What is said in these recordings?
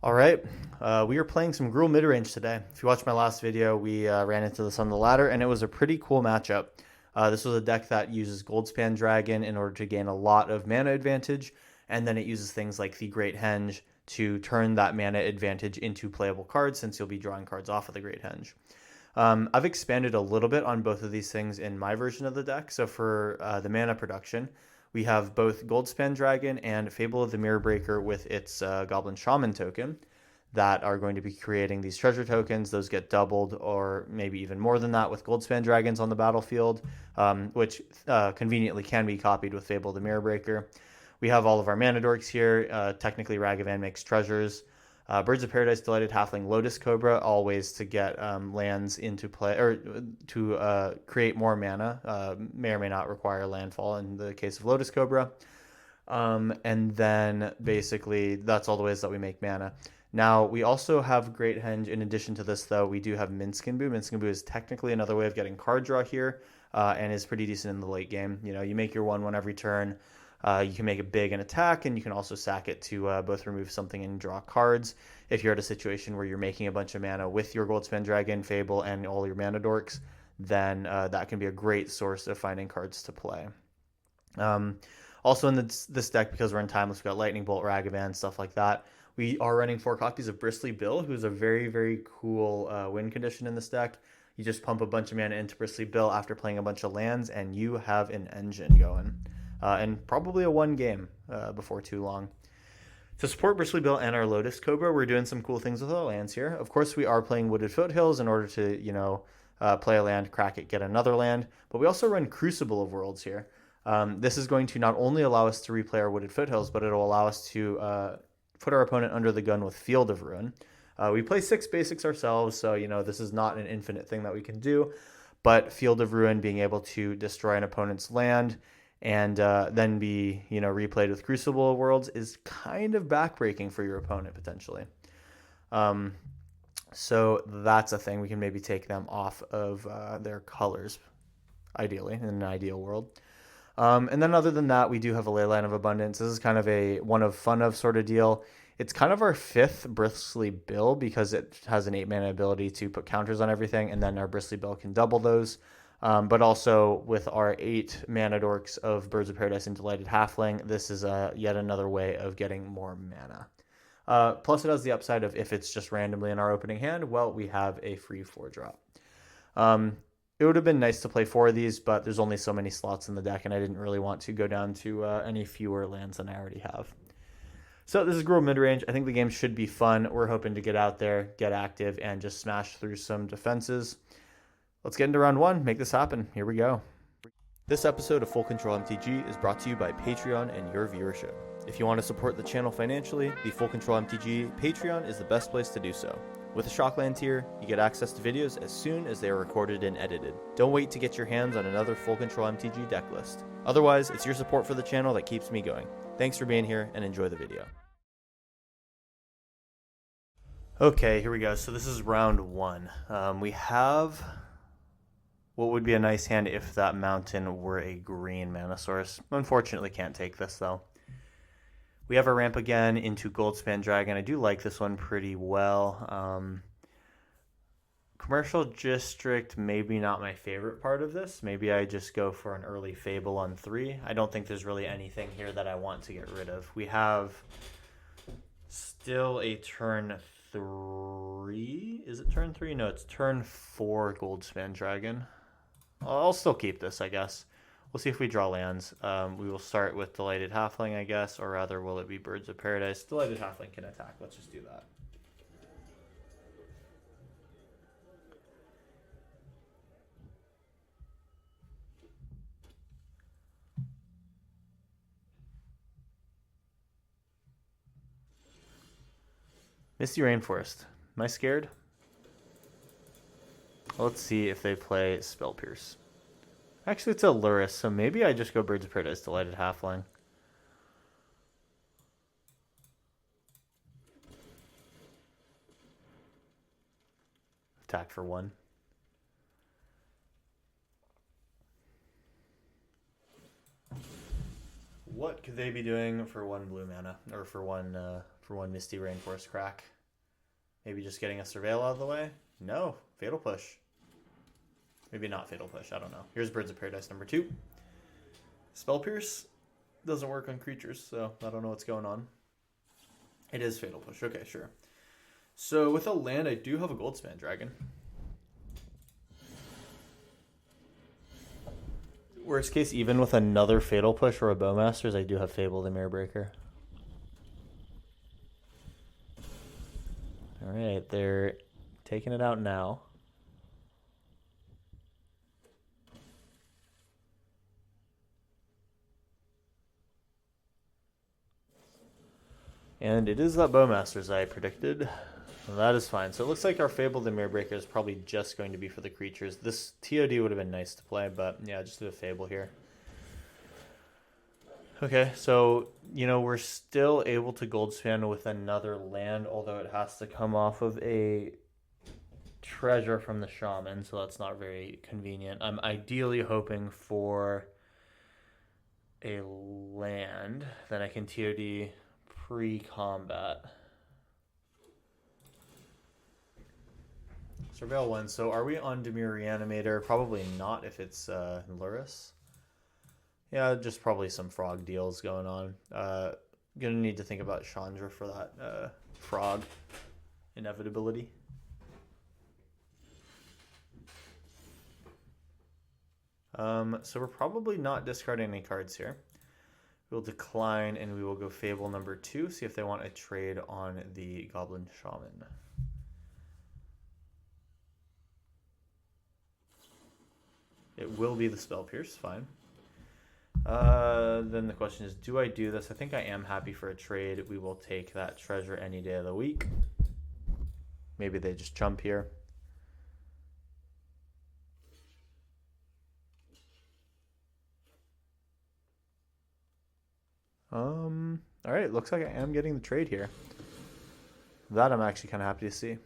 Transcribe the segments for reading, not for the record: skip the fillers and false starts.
All right, we are playing some Gruul Midrange today. If you watched my last video, we ran into this on the ladder, and it was a pretty cool matchup. This was a deck that uses Goldspan Dragon in order to gain a lot of mana advantage, and then it uses things like the Great Henge to turn that mana advantage into playable cards, since you'll be drawing cards off of the Great Henge. I've expanded a little bit on both of these things in my version of the deck. So for the mana production, we have both Goldspan Dragon and Fable of the Mirror Breaker with its Goblin Shaman token that are going to be creating these treasure tokens. Those get doubled or maybe even more than that with Goldspan Dragons on the battlefield, which conveniently can be copied with Fable of the Mirror Breaker. We have all of our mana dorks here. Technically, Ragavan makes treasures. Birds of Paradise, Delighted Halfling, Lotus Cobra, all ways to get lands into play, or to create more mana. May or may not require landfall in the case of Lotus Cobra. And then basically that's all the ways that we make mana. Now, we also have Great Henge. In addition to this, though, we do have Minskin Boo. Minskin Boo is technically another way of getting card draw here, and is pretty decent in the late game. You know, you make your 1/1 every turn. You can make it big and attack, and you can also sack it to both remove something and draw cards. If you're at a situation where you're making a bunch of mana with your Goldspan Dragon, Fable, and all your mana dorks, then that can be a great source of finding cards to play. Also in this deck, because we're in Timeless, we've got Lightning Bolt, Ragavan, stuff like that. We are running 4 copies of Bristly Bill, who's a very, very cool win condition in this deck. You just pump a bunch of mana into Bristly Bill after playing a bunch of lands, and you have an engine going. And probably a 1 game before too long. To support Bristly Bill and our Lotus Cobra, we're doing some cool things with our lands here. Of course, we are playing Wooded Foothills in order to, play a land, crack it, get another land. But we also run Crucible of Worlds here. This is going to not only allow us to replay our Wooded Foothills, but it'll allow us to put our opponent under the gun with Field of Ruin. We play 6 basics ourselves, so, this is not an infinite thing that we can do. But Field of Ruin, being able to destroy an opponent's land and then be replayed with Crucible of Worlds, is kind of backbreaking for your opponent potentially. So that's a thing. We can maybe take them off of their colors, ideally, in an ideal world. And then other than that, we do have a Leyline of Abundance. This is kind of a one of fun of sort of deal. It's kind of our 5th Bristly Bill because it has an 8 mana ability to put counters on everything, and then our Bristly Bill can double those. But also with our 8 mana dorks of Birds of Paradise and Delighted Halfling, this is yet another way of getting more mana. Plus it has the upside of if it's just randomly in our opening hand, well, we have a free 4-drop. It would have been nice to play 4 of these, but there's only so many slots in the deck, and I didn't really want to go down to any fewer lands than I already have. So this is Gruul Midrange. I think the game should be fun. We're hoping to get out there, get active, and just smash through some defenses. Let's get into round 1. Make this happen. Here we go. This episode of Full Control MTG is brought to you by Patreon and your viewership. If you want to support the channel financially, the Full Control MTG Patreon is the best place to do so. With a Shockland tier, you get access to videos as soon as they are recorded and edited. Don't wait to get your hands on another Full Control MTG deck list. Otherwise, it's your support for the channel that keeps me going. Thanks for being here, and enjoy the video. Okay, here we go. So this is round 1. We have what would be a nice hand if that mountain were a green mana source. Unfortunately, can't take this, though. We have a ramp again into Goldspan Dragon. I do like this one pretty well. Commercial District, maybe not my favorite part of this. Maybe I just go for an early Fable on 3. I don't think there's really anything here that I want to get rid of. We have still a turn 3. Is it turn 3? No, it's turn 4 Goldspan Dragon. I'll still keep this, I guess. We'll see if we draw lands. We will start with Delighted Halfling, I guess, or rather, will it be Birds of Paradise? Delighted Halfling can attack. Let's just do that. Misty Rainforest. Am I scared? Let's see if they play Spell Pierce. Actually, it's a Luris, so maybe I just go Birds of Paradise, Delighted Halfling. Attack for 1. What could they be doing for 1 blue mana, or for one Misty Rainforest crack? Maybe just getting a Surveil out of the way? No. Fatal Push. Maybe not Fatal Push. I don't know. Here's Birds of Paradise number 2. Spell Pierce doesn't work on creatures, so I don't know what's going on. It is Fatal Push. Okay, sure. So with a land, I do have a Goldspan Dragon. Worst case, even with another Fatal Push or a Bowmasters, I do have Fable the Mirror Breaker. Alright, they're taking it out now. And it is that Bowmasters I predicted. That is fine. So it looks like our Fable the Mirror Breaker is probably just going to be for the creatures. This TOD would have been nice to play, but yeah, just do a Fable here. Okay, so, you know, we're still able to Goldspan with another land, although it has to come off of a treasure from the Shaman, so that's not very convenient. I'm ideally hoping for a land, then I can TOD pre-combat. Surveil 1. So are we on Dimir Reanimator? Probably not if it's Luris. Yeah, just probably some frog deals going on. Gonna need to think about Chandra for that frog inevitability. So we're probably not discarding any cards here. We'll decline and we will go Fable number 2, see if they want a trade on the Goblin Shaman. It will be the Spell Pierce, fine. Then the question is, do I do this? I think I am happy for a trade. We will take that treasure any day of the week. Maybe they just jump here. All right, looks like I am getting the trade here. That I'm actually kind of happy to see.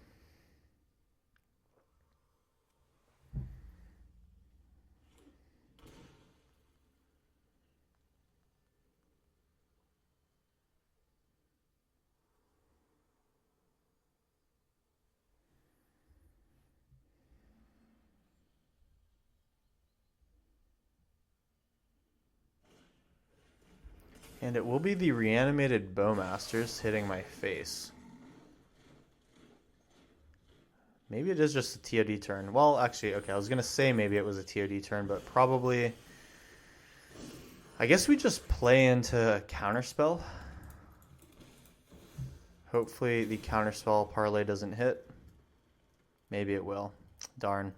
And it will be the Reanimated Bowmasters hitting my face. Maybe it is just a TOD turn. Well, actually, okay, I was going to say maybe it was a TOD turn, but probably... I guess we just play into a Counterspell. Hopefully the Counterspell parlay doesn't hit. Maybe it will. Darn. I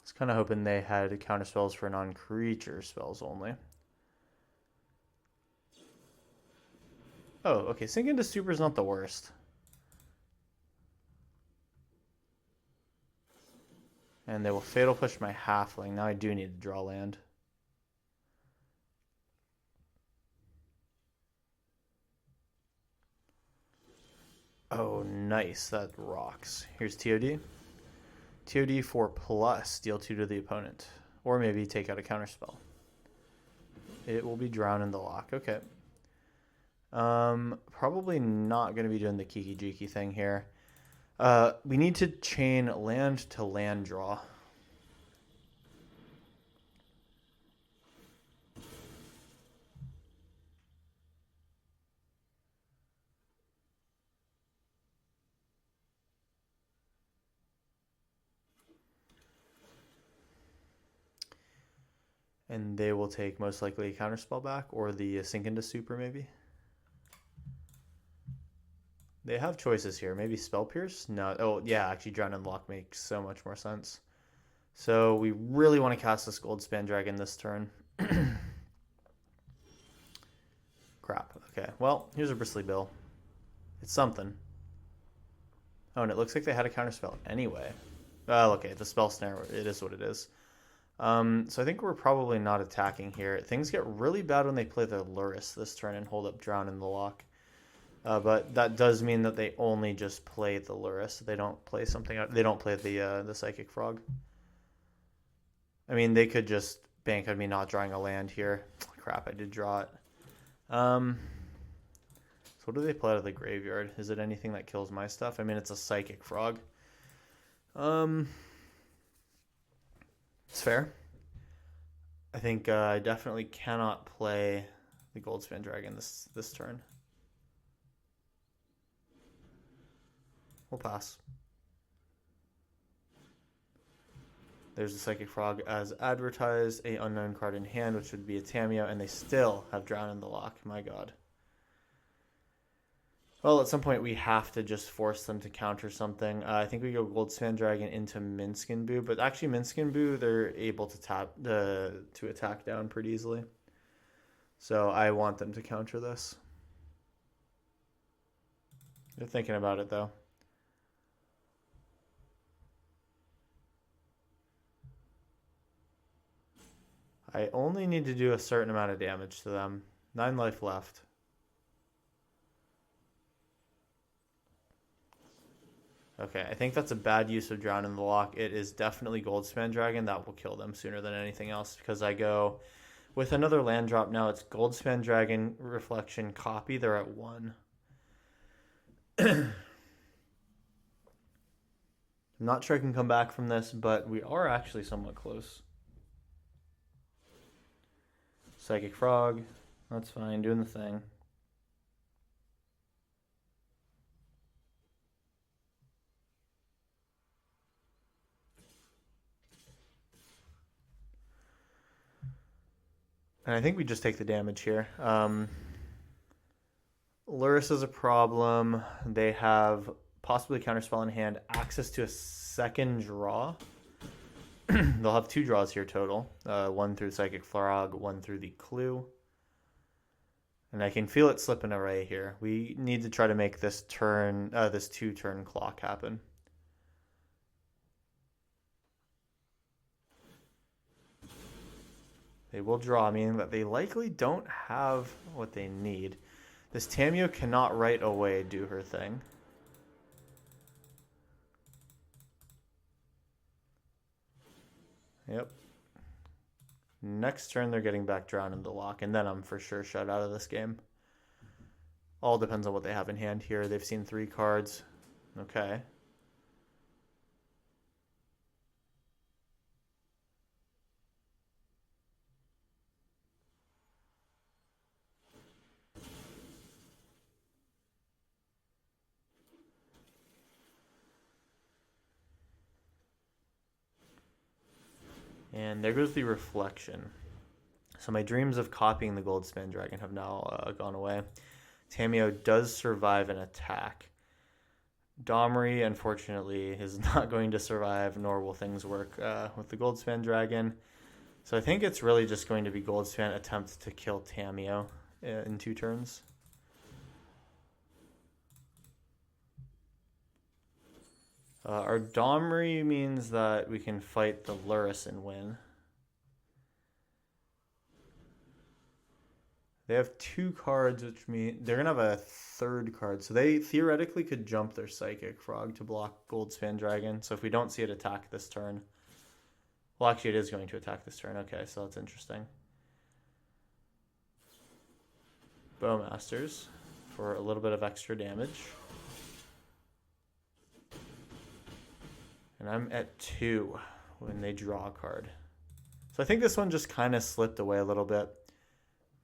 was kind of hoping they had Counterspells for non-creature spells only. Oh, okay. Sink into Super is not the worst. And they will Fatal Push my Halfling. Now I do need to draw land. Oh, nice. That rocks. Here's TOD. TOD for plus. Deal 2 to the opponent. Or maybe take out a Counterspell. It will be Drown in the Lock. Okay. Probably not going to be doing the Kiki Jiki thing here. We need to chain land to land draw. And they will take most likely a Counterspell back or the Sink into Super maybe. They have choices here. Maybe Spell Pierce? No. Oh, yeah, actually Drown in the Lock makes so much more sense. So we really want to cast this Goldspan Dragon this turn. Crap. Okay, well, here's a Bristly Bill. It's something. Oh, and it looks like they had a Counterspell anyway. Oh, okay, the Spell Snare, it is what it is. So I think we're probably not attacking here. Things get really bad when they play the Luris this turn and hold up Drown in the Lock. But that does mean that they only just play the Luris. They don't play something. They don't play the Psychic Frog. I mean, they could just bank on me not drawing a land here. Crap, I did draw it. So So what do they play out of the graveyard? Is it anything that kills my stuff? I mean, it's a Psychic Frog. It's fair. I think I definitely cannot play the Goldspan Dragon this turn. We'll pass. There's the Psychic Frog as advertised, a unknown card in hand, which would be a Tamiyo, and they still have Drown in the Loch. My god. Well, at some point we have to just force them to counter something. I think we go Goldspan Dragon into Minskin Boo, but actually Minskin Boo, they're able to tap to attack down pretty easily. So I want them to counter this. They're thinking about it though. I only need to do a certain amount of damage to them. 9 life left. Okay, I think that's a bad use of Drown in the Loch. It is definitely Goldspan Dragon. That will kill them sooner than anything else because I go with another land drop now. It's Goldspan Dragon, Reflection, Copy. They're at 1. I'm not sure I can come back from this, but we are actually somewhat close. Psychic Frog. That's fine. Doing the thing. And I think we just take the damage here. Lurrus is a problem. They have possibly Counterspell in hand, access to a second draw. They'll have 2 draws here total. 1 through Psychic Frog, 1 through the Clue. And I can feel it slip an array here. We need to try to make this turn, this 2-turn clock happen. They will draw, meaning that they likely don't have what they need. This Tamiyo cannot right away do her thing. Yep. Next turn they're getting back Drown in the Loch, and then I'm for sure shut out of this game. All depends on what they have in hand here. They've seen 3 cards. Okay. And there goes the Reflection. So my dreams of copying the Goldspan Dragon have now gone away. Tamiyo does survive an attack. Domri, unfortunately, is not going to survive, nor will things work with the Goldspan Dragon. So I think it's really just going to be Goldspan attempt to kill Tamiyo in 2 turns. Our Domri means that we can fight the Lurrus and win. They have 2 cards, which mean they're going to have a 3rd card. So they theoretically could jump their Psychic Frog to block Goldspan Dragon. So if we don't see it attack this turn... Well, actually, it is going to attack this turn. Okay, so that's interesting. Bowmasters for a little bit of extra damage. And I'm at 2 when they draw a card. So I think this one just kind of slipped away a little bit.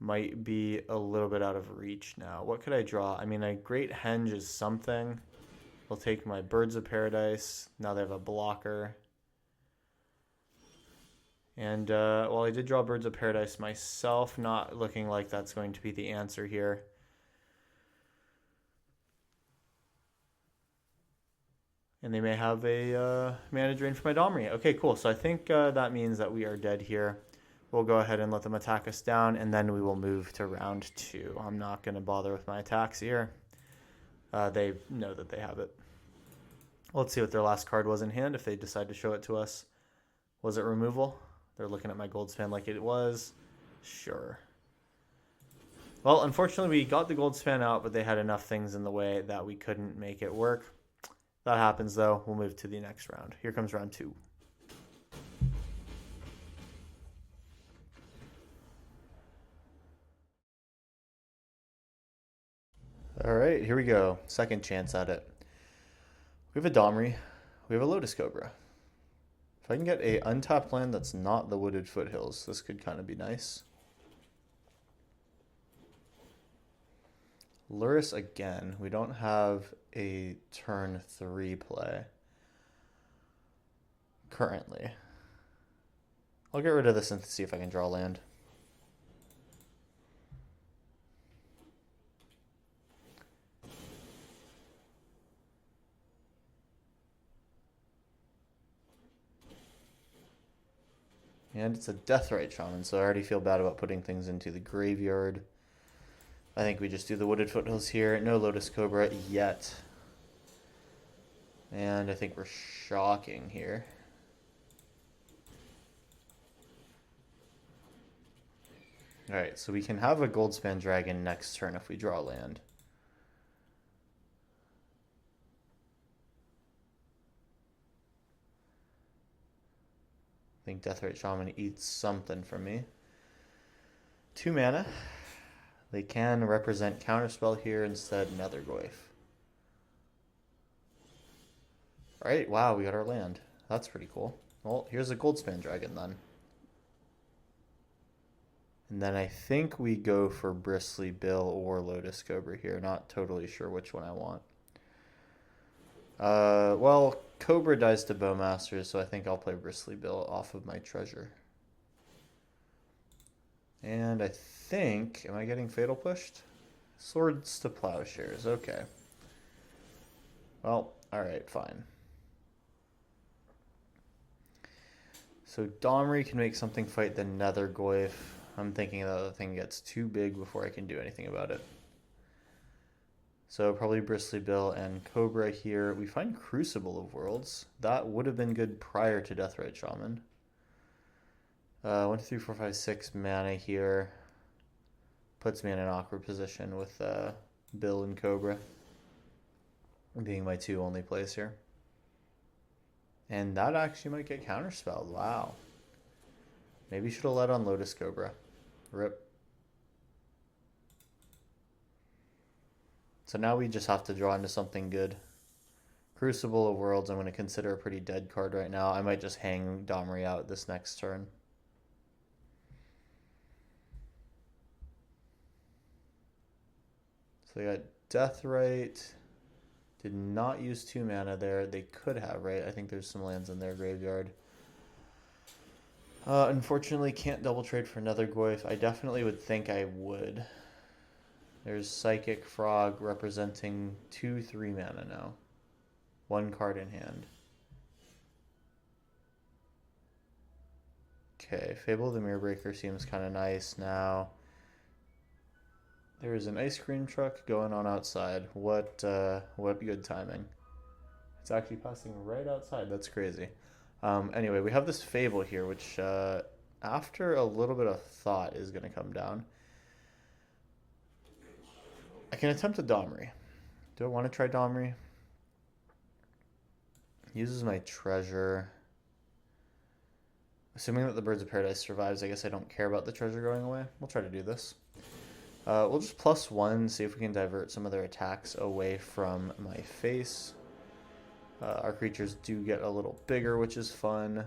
Might be a little bit out of reach now. What could I draw? I mean, a Great Henge is something. We'll take my Birds of Paradise. Now they have a blocker. And, well, I did draw Birds of Paradise myself. Not looking like that's going to be the answer here. And they may have a mana drain for my Domri. Okay, cool. So I think that means that we are dead here. We'll go ahead and let them attack us down, and then we will move to round 2. I'm not going to bother with my attacks here. They know that they have it. Let's see what their last card was in hand if they decide to show it to us. Was it removal? They're looking at my Goldspan like it was. Sure. Well, unfortunately, we got the Goldspan out, but they had enough things in the way that we couldn't make it work. That happens, though. We'll move to the next round. Here comes round 2. All right, here we go. Second chance at it. We have a Domri. We have a Lotus Cobra. If I can get a untapped land that's not the Wooded Foothills, this could kind of be nice. Lurrus again. We don't have a turn 3 play currently. I'll get rid of this and see if I can draw land. And it's a Deathrite Shaman, so I already feel bad about putting things into the graveyard. I think we just do the Wooded Foothills here. No Lotus Cobra yet. And I think we're shocking here. Alright, so we can have a Goldspan Dragon next turn if we draw land. I think Deathrite Shaman eats something from me. 2 mana. They can represent Counterspell here instead, Nethergoyf. Alright, wow, we got our land. That's pretty cool. Well, here's a Goldspan Dragon then. And then I think we go for Bristly Bill or Lotus Cobra here. Not totally sure which one I want. Well, Cobra dies to Bowmaster, so I think I'll play Bristly Bill off of my treasure. And I think, am I getting Fatal Pushed? Swords to Plowshares, okay. Well, alright, fine. So Domri can make something fight the Nethergoyf. I'm thinking that the thing gets too big before I can do anything about it. So probably Bristly Bill and Cobra here. We find Crucible of Worlds. That would have been good prior to Deathrite Shaman. 1, 2, 3, 4, 5, 6 mana here. Puts me in an awkward position with Bill and Cobra being my 2 only plays here. And that actually might get counterspelled. Wow. Maybe should have led on Lotus Cobra. Rip. So now we just have to draw into something good. Crucible of Worlds I'm going to consider a pretty dead card right now. I might just hang Domri out this next turn. So they got Deathrite. Did not use 2 mana there. They could have, right? I think there's some lands in their graveyard. Unfortunately, can't double trade for Nethergoyf. I definitely would think I would. There's Psychic Frog representing 2, 3 mana now. 1 card in hand. Okay, Fable of the Mirrorbreaker seems kind of nice now. There is an ice cream truck going on outside. What good timing. It's actually passing right outside. That's crazy. Anyway, we have this Fable here, which after a little bit of thought is going to come down. I can attempt a Domri. Do I want to try Domri? Uses my treasure. Assuming that the Birds of Paradise survives, I guess I don't care about the treasure going away. We'll try to do this. We'll just +1, see if we can divert some of their attacks away from my face. Our creatures do get a little bigger, which is fun.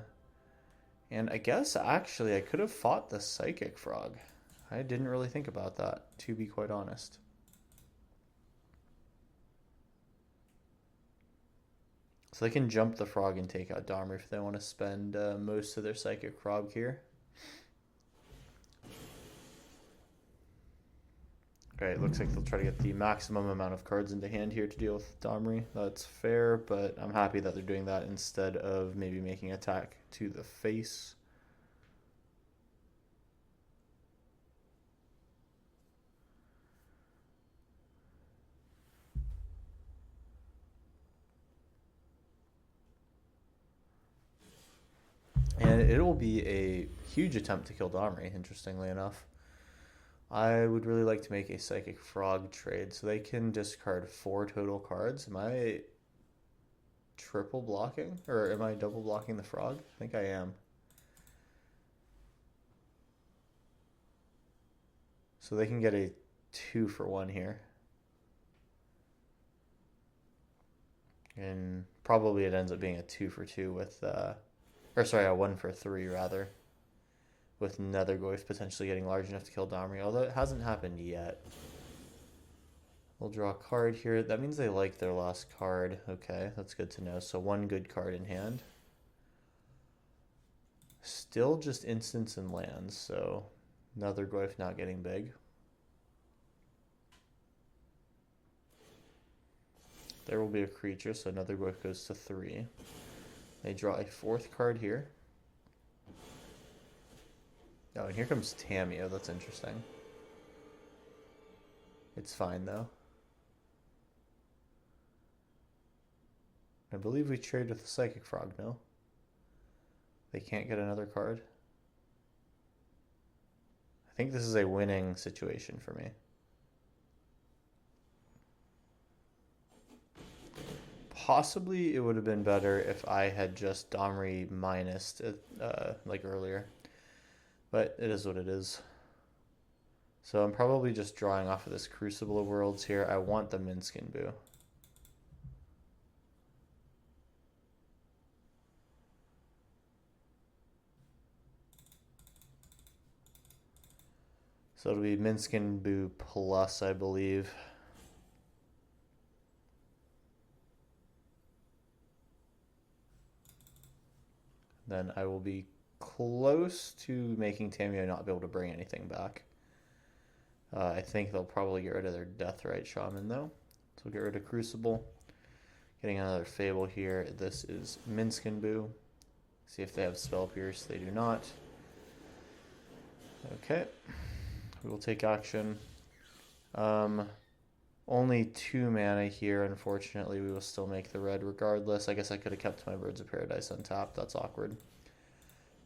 And I guess, actually, I could have fought the Psychic Frog. I didn't really think about that, to be quite honest. So they can jump the Frog and take out Domri if they want to spend most of their Psychic Frog here. Okay, it looks like they'll try to get the maximum amount of cards into hand here to deal with Domri. That's fair, but I'm happy that they're doing that instead of maybe making attack to the face. And it'll be a huge attempt to kill Domri, interestingly enough. I would really like to make a Psychic Frog trade so they can discard 4 total cards. Am I triple blocking? Or am I double blocking the Frog? I think I am. So they can get a 2 for 1 here. And probably it ends up being a 2 for 2 with, or sorry, a 1 for 3 rather, with Nethergoyf potentially getting large enough to kill Domri, although it hasn't happened yet. We'll draw a card here. That means they like their last card. Okay, that's good to know. So one good card in hand. Still just instants and lands, so Nethergoyf not getting big. There will be a creature, so Nethergoyf goes to 3. They draw a 4th card here. Oh, and here comes Tamiyo. That's interesting. It's fine, though. I believe we trade with the Psychic Frog, no? They can't get another card. I think this is a winning situation for me. Possibly it would have been better if I had just Domri minused it, like earlier. But it is what it is. So I'm probably just drawing off of this Crucible of Worlds here. I want the Minskin Boo. So it'll be Minskin Boo plus, I believe. Then I will be close to making Tamiyo not be able to bring anything back. I think they'll probably get rid of their Deathrite Shaman, though. So we'll get rid of Crucible. Getting another Fable here. This is Minskin Boo. See if they have Spell Pierce. They do not. Okay. We will take action. Only 2 mana here, unfortunately. We will still make the red regardless. I guess I could have kept my Birds of Paradise untapped. That's awkward.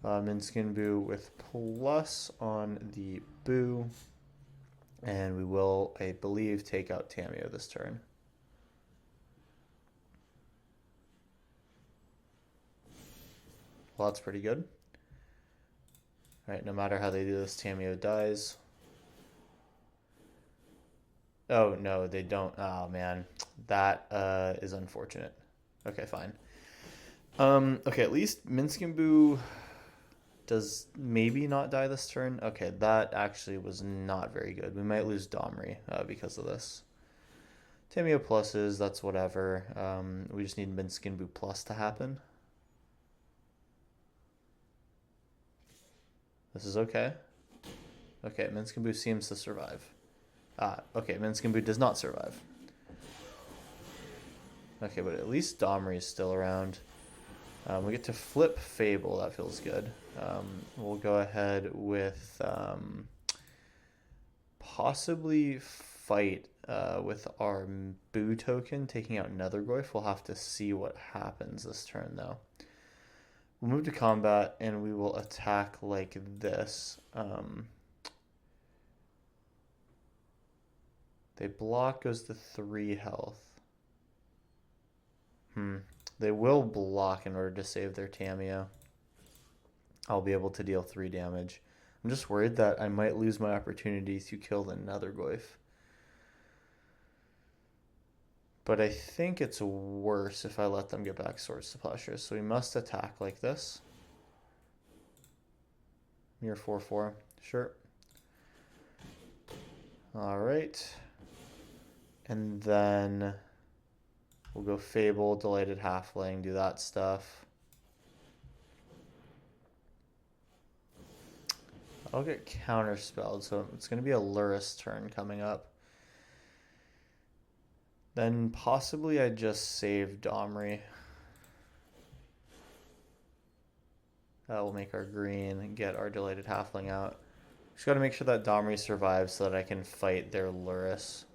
Minskin Boo with plus on the Boo. And we will, I believe, take out Tamiyo this turn. Well, that's pretty good. Alright, no matter how they do this, Tamiyo dies. Oh, no, they don't. Oh, man. That is unfortunate. Okay, fine. Okay, at least Minskin Boo does maybe not die this turn. Okay, that actually was not very good. We might lose Domri because of this. Tamiyo pluses, that's whatever. We just need Minskin Boo plus to happen. This is okay. Okay, Minskin Boo seems to survive. Okay, Minskin Boo does not survive. Okay, but at least Domri is still around. We get to flip Fable, that feels good. We'll go ahead with possibly fight with our Boo token, taking out Nethergoyf. We'll have to see what happens this turn, though. We'll move to combat, and we will attack like this. They block, goes to 3 health. They will block in order to save their Tamiyo. I'll be able to deal 3 damage. I'm just worried that I might lose my opportunity to kill the Nethergoyf. But I think it's worse if I let them get back Sword Splashes. So we must attack like this. Mirror 4/4. Sure. Alright. And then we'll go Fable, Delighted Halfling, do that stuff. I'll get counterspelled, so it's going to be a Lurrus turn coming up. Then possibly I just save Domri. That will make our green and get our Delighted Halfling out. Just got to make sure that Domri survives so that I can fight their Lurrus.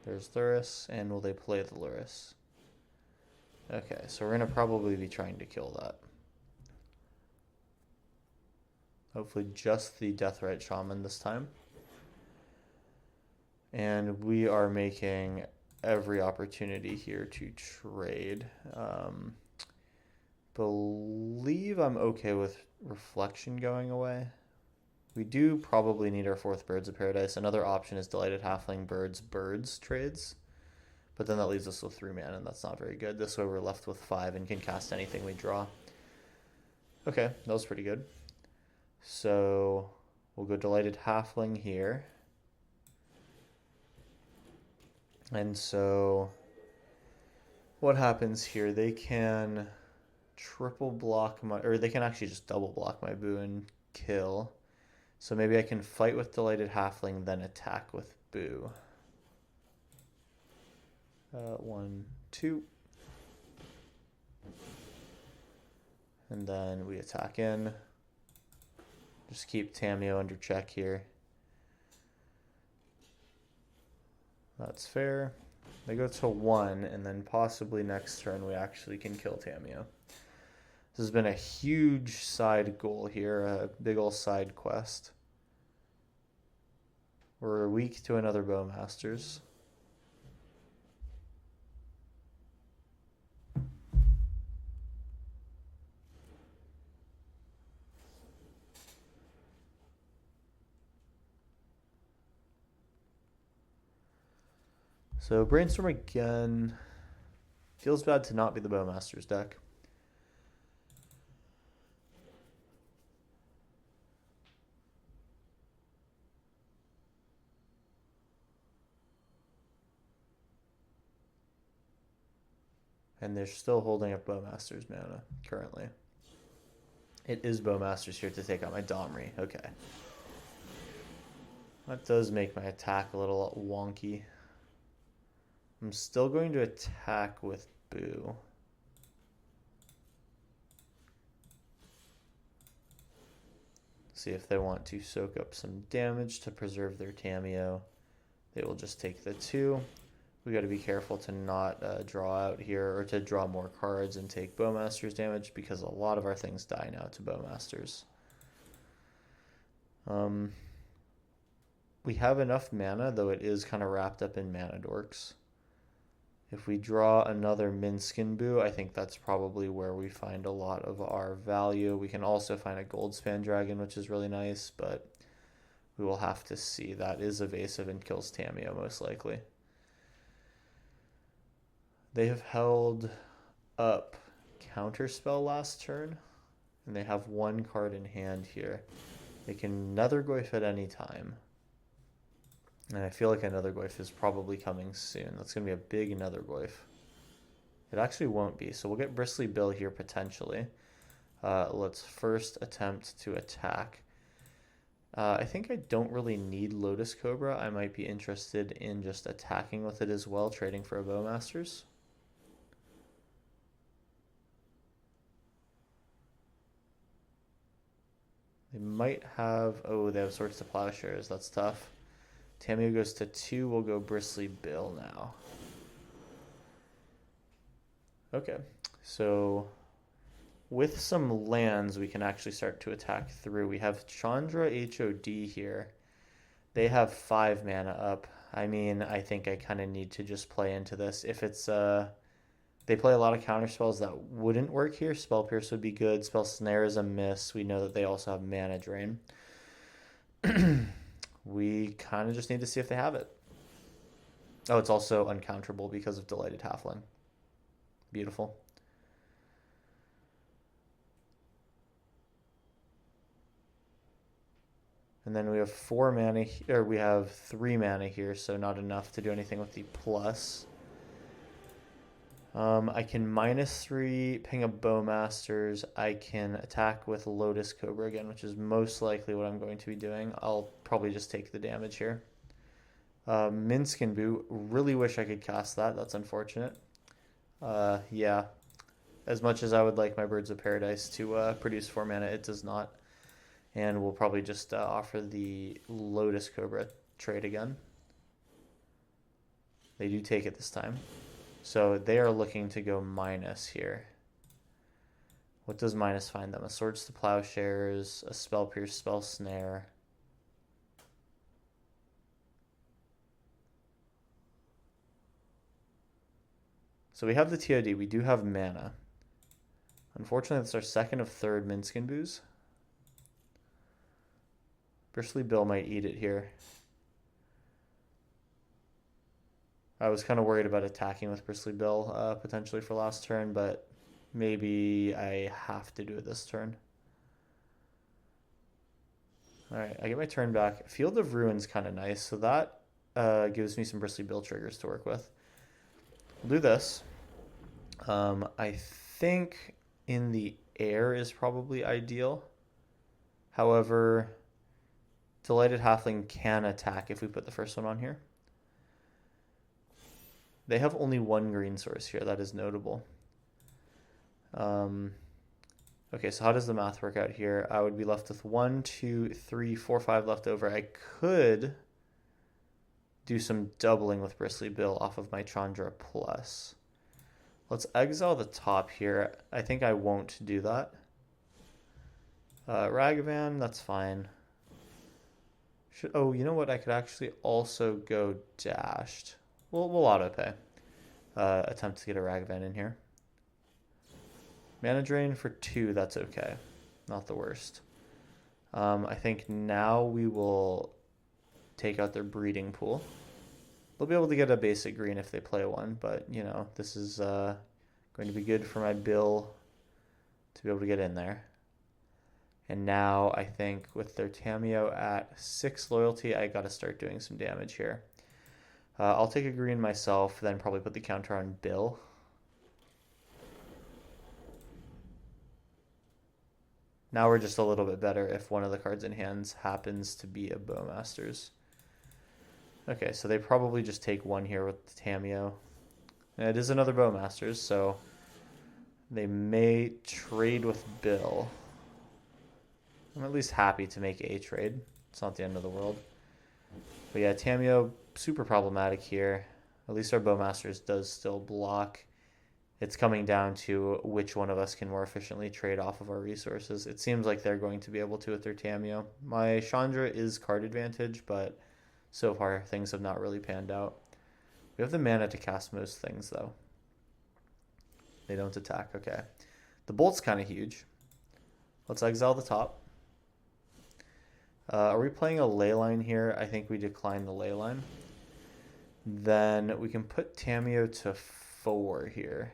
There's Lurrus, and will they play the Lurrus? Okay, so we're going to probably be trying to kill that. Hopefully just the Deathrite Shaman this time. And we are making every opportunity here to trade. Believe I'm okay with Reflection going away. We do probably need our 4th Birds of Paradise. Another option is Delighted Halfling Birds trades. But then that leaves us with 3 mana, and that's not very good. This way we're left with 5 and can cast anything we draw. Okay, that was pretty good. So we'll go Delighted Halfling here. And so what happens here? They can triple block my, or they can actually just double block my Boo and kill. So maybe I can fight with Delighted Halfling, then attack with Boo. 1, 2. And then we attack in. Just keep Tamiyo under check here. That's fair. They go to 1, and then possibly next turn we actually can kill Tamiyo. This has been a huge side goal here, a big ol' side quest. We're weak to another Bowmasters. So Brainstorm again. Feels bad to not be the Bowmasters deck. And they're still holding up Bowmasters mana currently. It is Bowmasters here to take out my Domri. Okay. That does make my attack a little wonky. I'm still going to attack with Boo. See if they want to soak up some damage to preserve their Tamiyo. They will just take the 2. We got to be careful to not draw out here, or to draw more cards and take Bowmasters damage, because a lot of our things die now to Bowmasters. We have enough mana, though it is kind of wrapped up in mana dorks. If we draw another Minskin Boo, I think that's probably where we find a lot of our value. We can also find a Goldspan Dragon, which is really nice, but we will have to see. That is evasive and kills Tamiyo most likely. They have held up Counterspell last turn, and they have 1 card in hand here. They can Nethergoyf at any time. And I feel like another Nethergoyf is probably coming soon. That's going to be a big Nethergoyf. It actually won't be, so we'll get Bristly Bill here potentially. Let's first attempt to attack. I think I don't really need Lotus Cobra. I might be interested in just attacking with it as well, trading for a Bowmasters. They might have... Oh, they have Swords to Plowshares. That's tough. Tamiyo goes to 2. We'll go Bristly Bill now. Okay. So with some lands, we can actually start to attack through. We have Chandra HOD here. They have 5 mana up. I mean, I think I kind of need to just play into this. If it's... They play a lot of counter spells that wouldn't work here. Spell Pierce would be good. Spell Snare is a miss. We know that they also have Mana Drain. We kind of just need to see if they have it. Oh, it's also uncounterable because of Delighted Halfling. Beautiful. And then we have 4 mana, or we have 3 mana here, so not enough to do anything with the plus. I can -3, ping a Bowmasters. I can attack with Lotus Cobra again, which is most likely what I'm going to be doing. I'll probably just take the damage here. Minskin Boo. Really wish I could cast that. That's unfortunate. Yeah. As much as I would like my Birds of Paradise to produce 4 mana, it does not. And we'll probably just offer the Lotus Cobra trade again. They do take it this time. So they are looking to go minus here. What does minus find them? A Swords to Plowshares, a Spell Pierce, Spell Snare. So we have the TOD. We do have mana. Unfortunately, that's our second of 3rd Minskin Boos. Bristly Bill might eat it here. I was kind of worried about attacking with Bristly Bill potentially for last turn, but maybe I have to do it this turn. Alright, I get my turn back. Field of Ruin's kind of nice, so that gives me some Bristly Bill triggers to work with. We'll do this. I think in the air is probably ideal. However, Delighted Halfling can attack if we put the first one on here. They have only one green source here. That is notable. Okay, so how does the math work out here? I would be left with 1, 2, 3, 4, 5 left over. I could do some doubling with Bristly Bill off of my Chandra Plus. Let's exile the top here. I think I won't do that. Ragavan, that's fine. Oh, you know what? I could actually also go dashed. We'll auto-pay. Attempt to get a Ragavan in here. Mana drain for 2, that's okay. Not the worst. I think now we will take out their breeding pool. They'll be able to get a basic green if they play one, but, you know, this is going to be good for my bill to be able to get in there. And now I think with their Tamiyo at 6 loyalty, I got to start doing some damage here. I'll take a green myself, then probably put the counter on Bill. Now we're just a little bit better if one of the cards in hands happens to be a Bowmasters. Okay, so they probably just take one here with the Tamiyo. And it is another Bowmasters, so they may trade with Bill. I'm at least happy to make a trade. It's not the end of the world. But yeah, Tamiyo, super problematic here. At least our Bowmasters does still block. It's coming down to which one of us can more efficiently trade off of our resources. It seems like they're going to be able to with their Tamiyo. My Chandra is card advantage, but so far things have not really panned out. We have the mana to cast most things, though. They don't attack. Okay. The Bolt's kind of huge. Let's exile the top. Are we playing a Leyline here? I think we decline the Leyline. Then we can put Tamiyo to 4 here.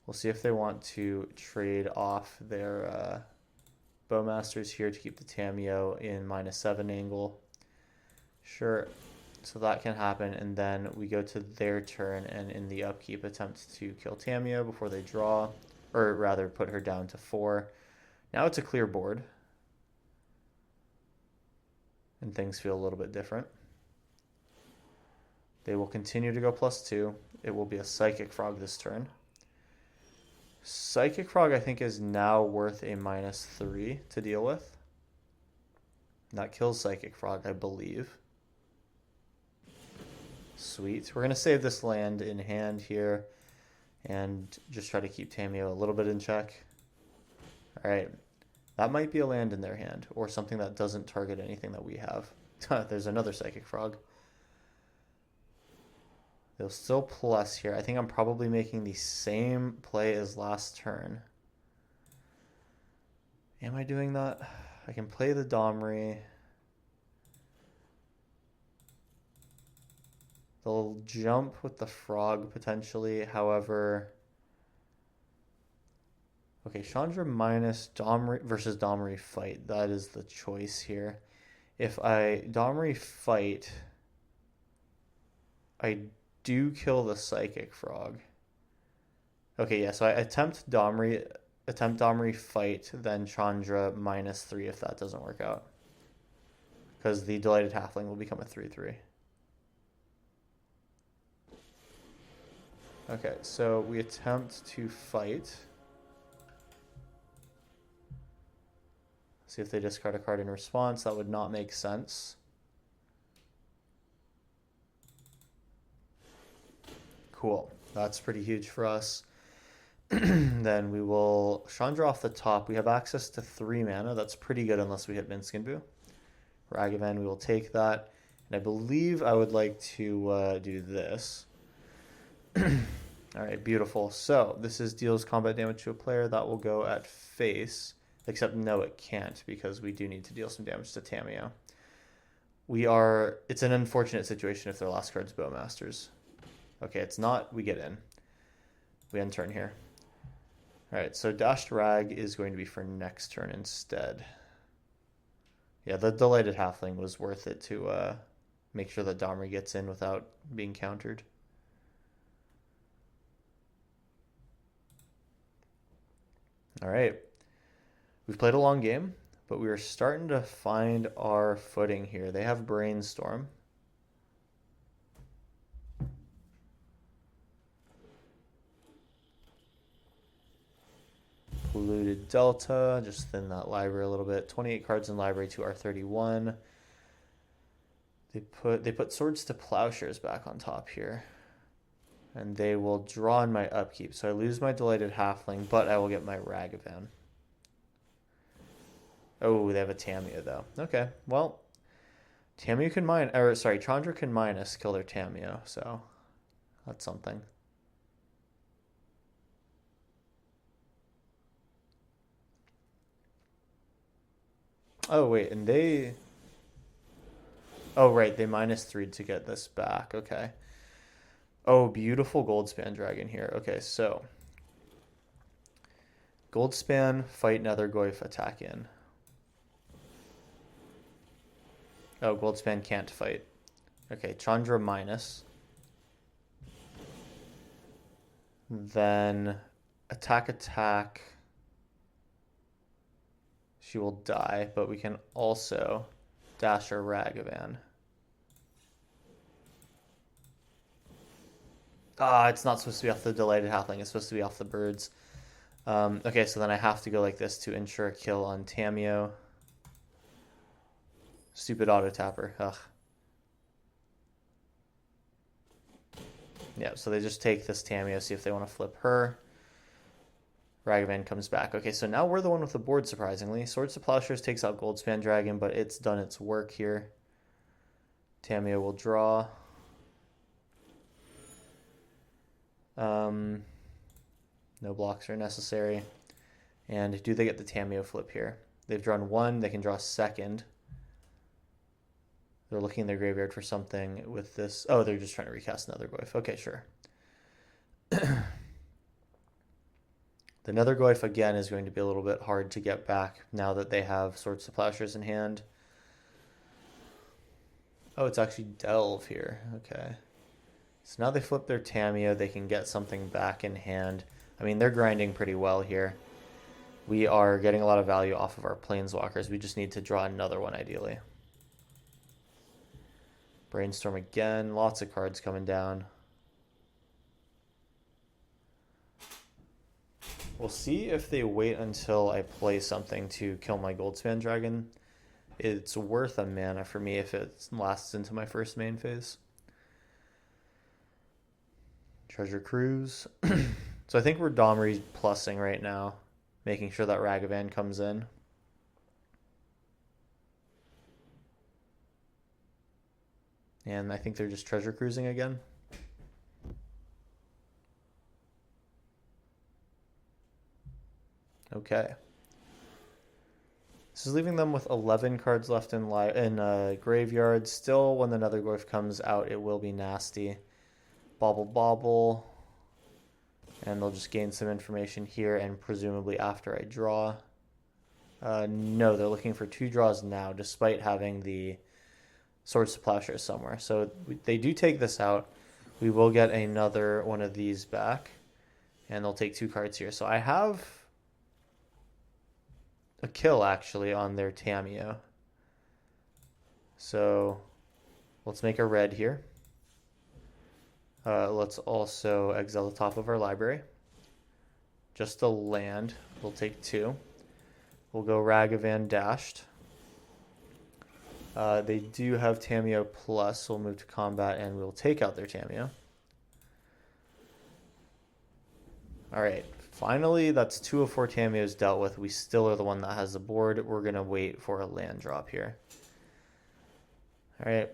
We'll see if they want to trade off their Bowmasters here to keep the Tamiyo in -7 angle. Sure. So that can happen, and then we go to their turn and in the upkeep attempt to kill Tamiyo before they draw, or rather put her down to 4. Now it's a clear board. And things feel a little bit different. They will continue to go +2. It will be a Psychic Frog this turn. Psychic Frog, I think, is now worth a -3 to deal with. That kills Psychic Frog, I believe. Sweet. We're going to save this land in hand here and just try to keep Tamiyo a little bit in check. All right. That might be a land in their hand, or something that doesn't target anything that we have. There's another Psychic Frog. They'll still plus here. I think I'm probably making the same play as last turn. Am I doing that? I can play the Domri. They'll jump with the Frog potentially, however... Okay, Chandra minus Domri versus Domri fight. That is the choice here. If I Domri fight, I do kill the Psychic Frog. Okay, yeah, so I attempt Domri fight, then Chandra -3 if that doesn't work out. Because the Delighted Halfling will become a 3/3. Okay, so we attempt to fight. See if they discard a card in response. That would not make sense. Cool. That's pretty huge for us. Then we will Chandra off the top. We have access to 3 mana. That's pretty good unless we hit Minskinbu. Ragavan, we will take that. And I believe I would like to do this. All right, beautiful. So this is deals combat damage to a player. That will go at face. Except no, it can't, because we do need to deal some damage to Tamiyo. it's an unfortunate situation if their last card's Bowmasters. Okay, it's not, we get in. We end turn here. All right, so Dashed Rag is going to be for next turn instead. Yeah, the Delighted Halfling was worth it to make sure that Domri gets in without being countered. All right. We've played a long game, but we are starting to find our footing here. They have Brainstorm. Polluted Delta, just thin that library a little bit. 28 cards in library to our 31. They put Swords to Plowshares back on top here. And they will draw in my upkeep. So I lose my Delighted Halfling, but I will get my Ragavan. Oh, they have a Tamiyo though. Okay, well, Tamiyo can Chandra can minus kill their Tamiyo, so that's something. Oh wait, and they... Oh right, they -3 to get this back. Okay. Oh, beautiful Goldspan Dragon here. Okay, so Goldspan, fight Nethergoyf, attack in. Oh, Goldspan can't fight. Okay, Chandra minus. Then attack. She will die, but we can also dash her Ragavan. Ah, it's not supposed to be off the Delighted Halfling. It's supposed to be off the birds. Okay, so then I have to go like this to ensure a kill on Tamiyo. Stupid auto tapper. Ugh. Yeah, so they just take this Tamiyo, see if they want to flip her. Ragavan comes back. Okay, so now we're the one with the board, surprisingly. Swords to Plowshares takes out Goldspan Dragon, but it's done its work here. Tamiyo will draw. No blocks are necessary. And do they get the Tamiyo flip here? They've drawn one. They can draw a second. They're looking in their graveyard for something with this. Oh, they're just trying to recast Nethergoyf. Okay, sure. The Nethergoyf, again, is going to be a little bit hard to get back now that they have Swords to Plowshares in hand. Oh, it's actually Delve here. Okay. So now they flip their Tamiyo. They can get something back in hand. I mean, they're grinding pretty well here. We are getting a lot of value off of our Planeswalkers. We just need to draw another one, ideally. Brainstorm again. Lots of cards coming down. We'll see if they wait until I play something to kill my Goldspan Dragon. It's worth a mana for me if it lasts into my first main phase. Treasure Cruise. So I think we're Domri plussing right now, making sure that Ragavan comes in. And I think they're just treasure cruising again. Okay. This is leaving them with 11 cards left in graveyard. Still, when the Nethergoyf comes out, it will be nasty. Bobble. And they'll just gain some information here and presumably after I draw. No, they're looking for 2 draws now, despite having the Swords to Plowshares somewhere. So they do take this out. We will get another one of these back. And they'll take 2 cards here. So I have a kill, actually, on their Tamiyo. So let's make a red here. Let's also exile the top of our library. Just a land. We'll take 2. We'll go Ragavan dashed. They do have Tamiyo plus, so we'll move to combat and we'll take out their Tamiyo. Alright, finally that's 2 of 4 Tamiyos dealt with. We still are the one that has the board. We're going to wait for a land drop here. Alright,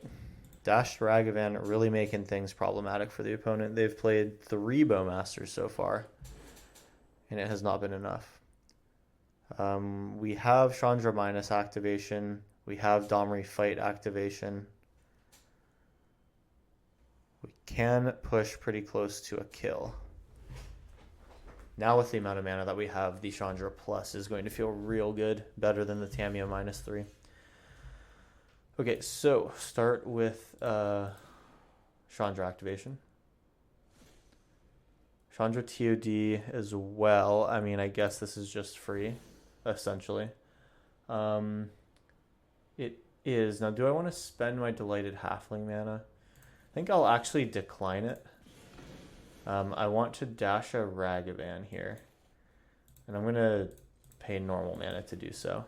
dashed Ragavan really making things problematic for the opponent. They've played 3 Bowmasters so far, and it has not been enough. We have Chandra minus activation, We have Domri Fight activation. We can push pretty close to a kill. Now with the amount of mana that we have, the Chandra Plus is going to feel real good. Better than the Tamiya -3. Okay, so start with Chandra activation. Chandra TOD as well. I mean, I guess this is just free, essentially. It is. Now, do I want to spend my Delighted Halfling mana? I think I'll actually decline it. I want to dash a Ragavan here. And I'm going to pay normal mana to do so.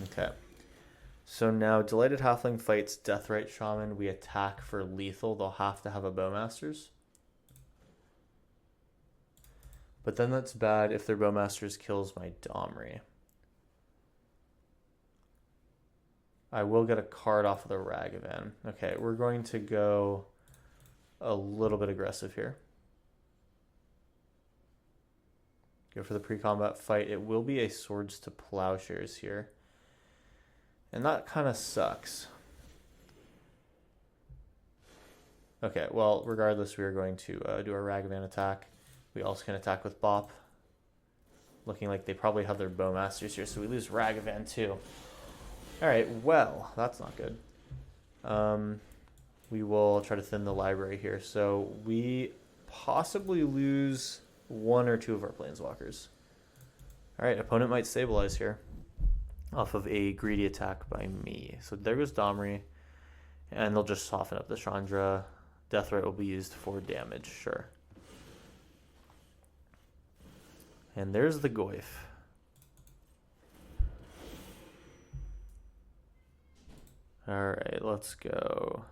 Okay. So now Delighted Halfling fights Deathrite Shaman. We attack for lethal. They'll have to have a Bowmasters. But then that's bad if their Bowmasters kills my Domri. I will get a card off of the Ragavan. Okay, we're going to go a little bit aggressive here. Go for the pre-combat fight. It will be a Swords to Plowshares here. And that kind of sucks. Okay, well, regardless, we are going to do a Ragavan attack. We also can attack with Bop. Looking like they probably have their Bowmasters here, so we lose Ragavan too. Alright, well, that's not good. We will try to thin the library here. So we possibly lose one or two of our Planeswalkers. Alright, opponent might stabilize here off of a greedy attack by me. So there goes Domri, and they'll just soften up the Chandra. Deathrite will be used for damage, sure. And there's the Goyf. Alright, let's go.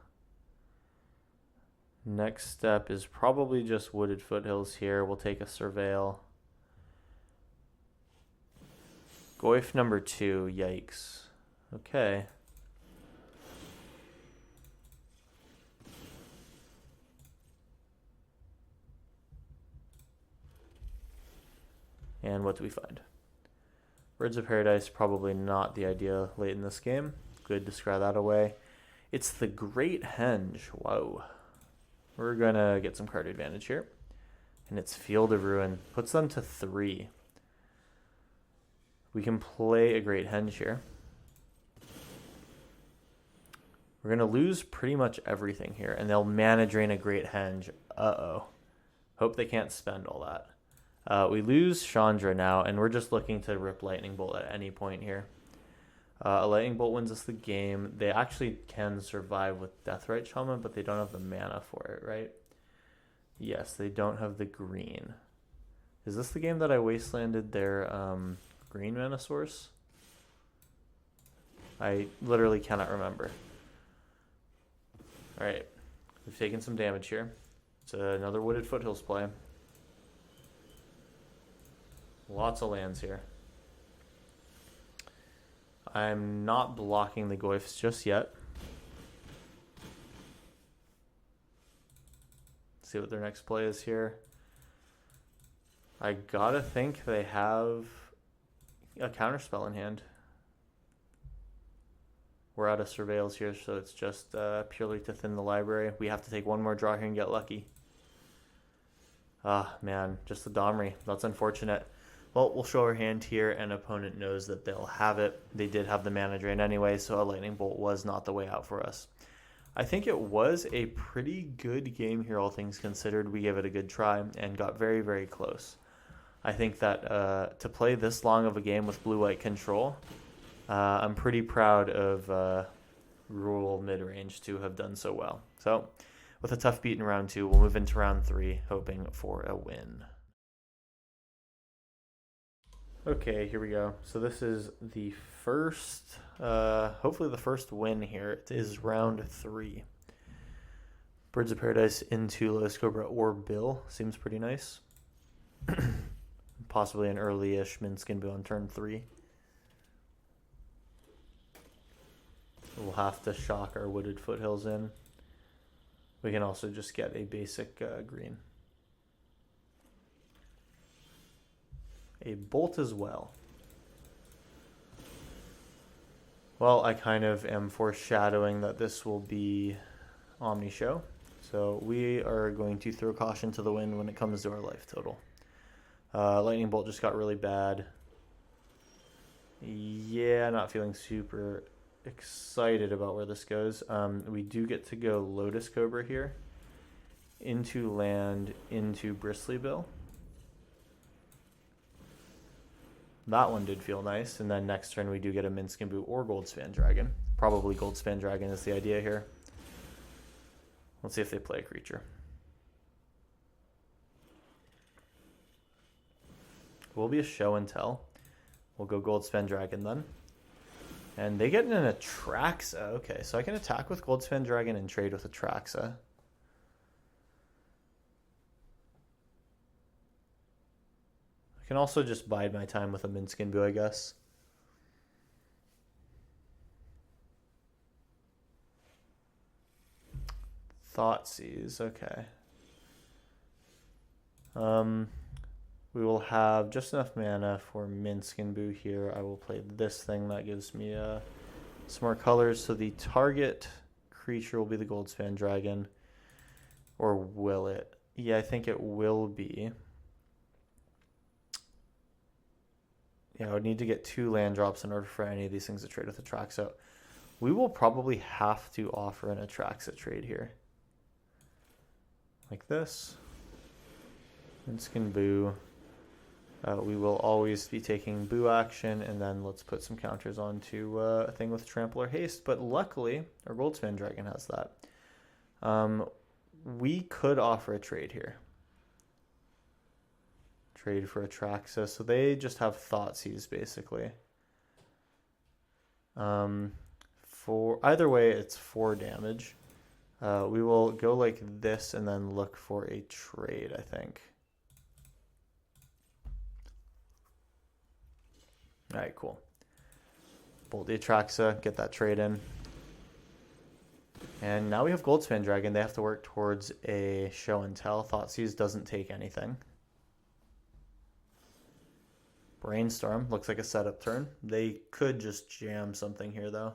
Next step is probably just Wooded Foothills here. We'll take a Surveil. Goyf number 2, yikes. Okay. And what do we find? Birds of Paradise, probably not the idea late in this game. Good to scry that away. It's the Great Henge. Whoa. We're going to get some card advantage here. And it's Field of Ruin. Puts them to 3. We can play a Great Henge here. We're going to lose pretty much everything here. And they'll mana drain a Great Henge. Uh-oh. Hope they can't spend all that. We lose Chandra now, and we're just looking to rip Lightning Bolt at any point here. A Lightning Bolt wins us the game. They actually can survive with Deathrite Shaman, but they don't have the mana for it, right? Yes, they don't have the green. Is this the game that I wastelanded their green mana source? I literally cannot remember. Alright, we've taken some damage here. It's another Wooded Foothills play. Lots of lands here. I'm not blocking the Goyfs just yet. See what their next play is here. I gotta think they have a counterspell in hand. We're out of Surveils here, so it's just purely to thin the library. We have to take one more draw here and get lucky. Ah, man, just the Domri. That's unfortunate. Well, we'll show our hand here, and opponent knows that they'll have it. They did have the mana drain anyway, so a Lightning Bolt was not the way out for us. I think it was a pretty good game here, all things considered. We gave it a good try and got very, very close. I think that to play this long of a game with blue-white control, I'm pretty proud of Gruul Midrange to have done so well. So, with a tough beat in round 2, we'll move into round 3, hoping for a win. Okay, here we go. So this is the first, hopefully the first win here. It is round 3. Birds of Paradise into Lotus Cobra or Bill. Seems pretty nice. Possibly an early-ish Minskin Bill on turn 3. We'll have to shock our Wooded Foothills in. We can also just get a basic green. a Bolt as well. Well, I kind of am foreshadowing that this will be Omni Show. So we are going to throw caution to the wind when it comes to our life total. Lightning Bolt just got really bad. Yeah, not feeling super excited about where this goes. We do get to go Lotus Cobra here. Into land, into Bristly Bill. That one did feel nice. And then next turn we do get a Minskin Boot or Goldspan Dragon. Probably Goldspan Dragon is the idea here. Let's see if they play a creature. Will be a show and tell. We'll go Goldspan Dragon then. And they get an Atraxa. Okay, so I can attack with Goldspan Dragon and trade with Atraxa. I can also just bide my time with a Minskin Boo, I guess. Thoughtseize, okay. We will have just enough mana for Minskin Boo here. I will play this thing that gives me some more colors. So the target creature will be the Goldspan Dragon. Or will it? Yeah, I think it will be. Yeah, I would need to get 2 land drops in order for any of these things to trade with Atraxa. We will probably have to offer an Atraxa trade here. Like this. Minskin Boo. We will always be taking Boo action, and then let's put some counters onto a thing with Trample or Haste. But luckily, our Goldspan Dragon has that. We could offer a trade here. Trade for Atraxa. So they just have Thoughtseize, basically. For either way, it's 4 damage. We will go like this and then look for a trade, I think. All right, cool. Bolt the Atraxa, get that trade in. And now we have Goldspan Dragon. They have to work towards a show and tell. Thoughtseize doesn't take anything. Brainstorm looks like a setup turn. They could just jam something here, though.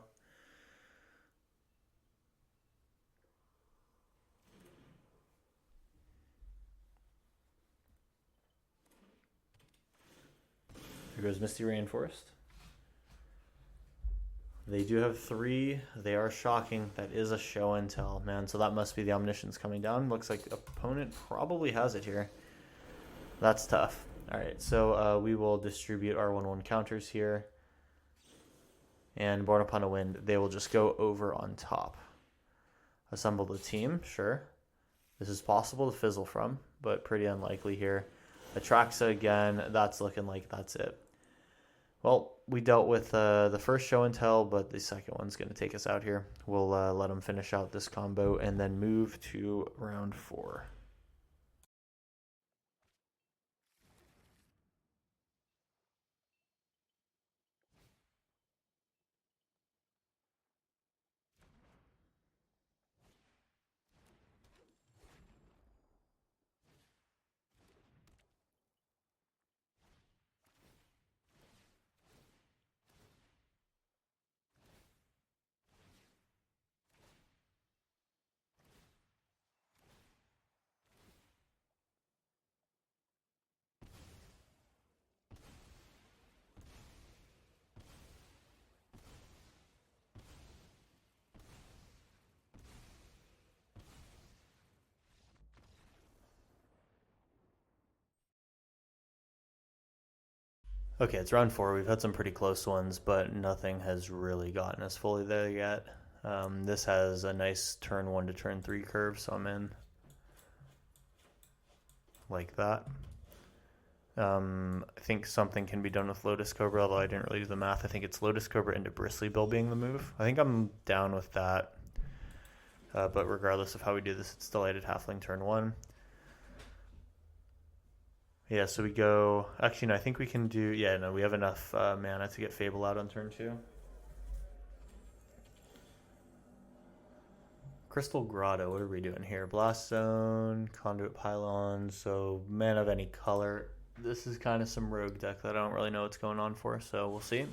Here goes Misty Rainforest. They do have 3. They are shocking. That is a show and tell, man. So that must be the Omniscience coming down. Looks like opponent probably has it here. That's tough. All right, so we will distribute our 1/1 counters here. And Born Upon a Wind, they will just go over on top. Assemble the team, sure. This is possible to fizzle from, but pretty unlikely here. Atraxa again, that's looking like that's it. Well, we dealt with the first show and tell, but the second one's going to take us out here. We'll let them finish out this combo and then move to round 4. Okay, it's round 4. We've had some pretty close ones, but nothing has really gotten us fully there yet. This has a nice turn 1 to turn 3 curve, so I'm in like that. I think something can be done with Lotus Cobra, although I didn't really do the math. I think it's Lotus Cobra into Bristly Bill being the move. I think I'm down with that. But regardless of how we do this, it's Delighted Halfling turn 1. Yeah, so we go... Actually, no, I think we can do... Yeah, no, we have enough mana to get Fable out on turn 2. Crystal Grotto, what are we doing here? Blast Zone, Conduit Pylon, so mana of any color. This is kind of some rogue deck that I don't really know what's going on for, so we'll see.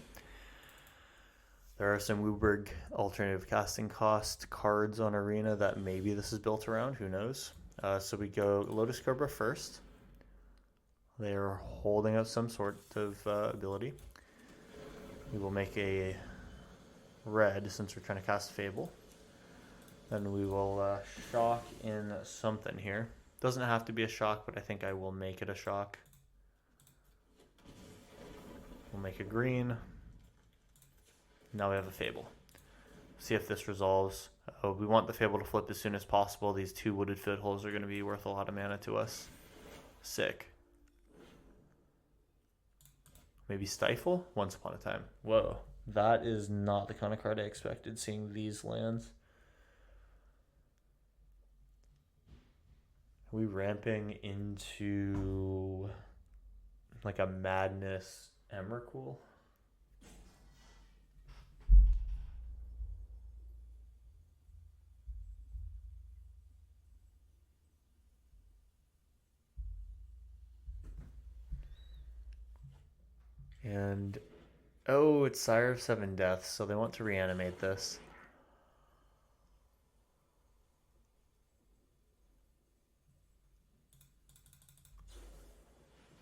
There are some Wooburg alternative casting cost cards on Arena that maybe this is built around, who knows. So we go Lotus Cobra first. They are holding up some sort of ability. We will make a red since we're trying to cast Fable. Then we will shock in something here. Doesn't have to be a shock, but I think I will make it a shock. We'll make a green. Now we have a Fable. See if this resolves. We want the Fable to flip as soon as possible. These 2 wooded footholds are going to be worth a lot of mana to us. Sick. Maybe Stifle? Once Upon a Time. Whoa. That is not the kind of card I expected, seeing these lands. Are we ramping into like a Madness Emrakul? And, oh, it's Sire of 7 Deaths, so they want to reanimate this.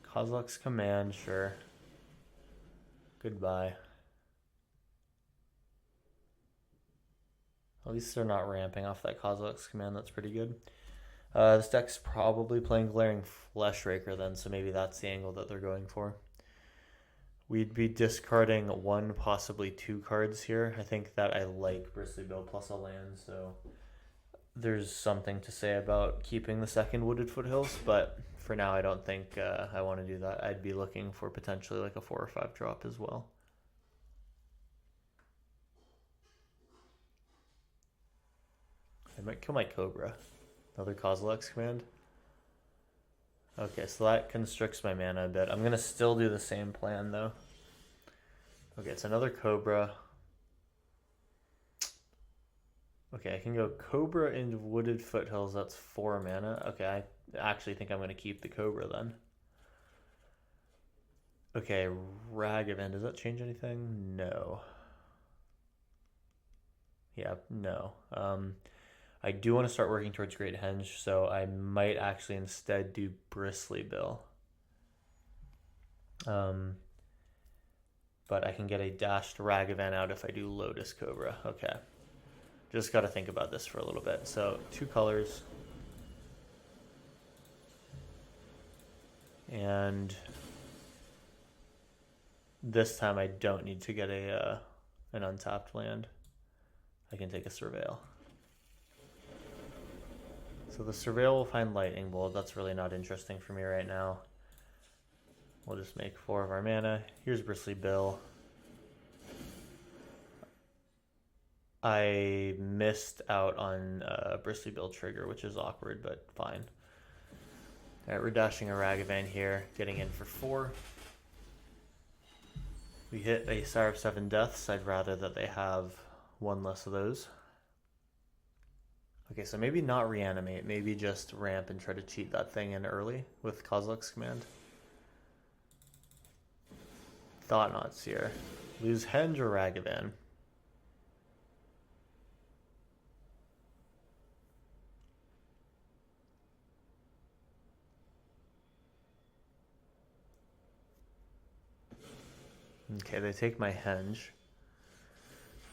Kozilek's Command, sure. Goodbye. At least they're not ramping off that Kozilek's Command, that's pretty good. This deck's probably playing Glaring Fleshraker then, so maybe that's the angle that they're going for. We'd be discarding 1, possibly 2 cards here. I think that I like Bristly Bill plus a land, so there's something to say about keeping the second Wooded Foothills, but for now I don't think I want to do that. I'd be looking for potentially like a 4 or 5 drop as well. I might kill my Cobra. Another Kozilek's Command. Okay, so that constricts my mana a bit. I'm going to still do the same plan, though. Okay, it's another Cobra. Okay, I can go Cobra into Wooded Foothills. That's 4 mana. Okay, I actually think I'm going to keep the Cobra, then. Okay, Ragavan. Does that change anything? No. Yeah, no. I do want to start working towards Great Henge, so I might actually instead do Bristly Bill. But I can get a dashed Ragavan out if I do Lotus Cobra. Okay. Just got to think about this for a little bit. So 2 colors. And this time I don't need to get an untapped land. I can take a Surveil. So the Surveil will find Lightning Bolt. That's really not interesting for me right now. We'll just make 4 of our mana. Here's Bristly Bill. I missed out on Bristly Bill trigger, which is awkward, but fine. Alright, we're dashing a Ragavan here, getting in for 4. We hit a Sire of 7 Deaths. I'd rather that they have 1 less of those. Okay, so maybe not reanimate, maybe just ramp and try to cheat that thing in early with Kozilek's Command. Thought-Knot here. Lose Henge or Ragavan. Okay, they take my Henge.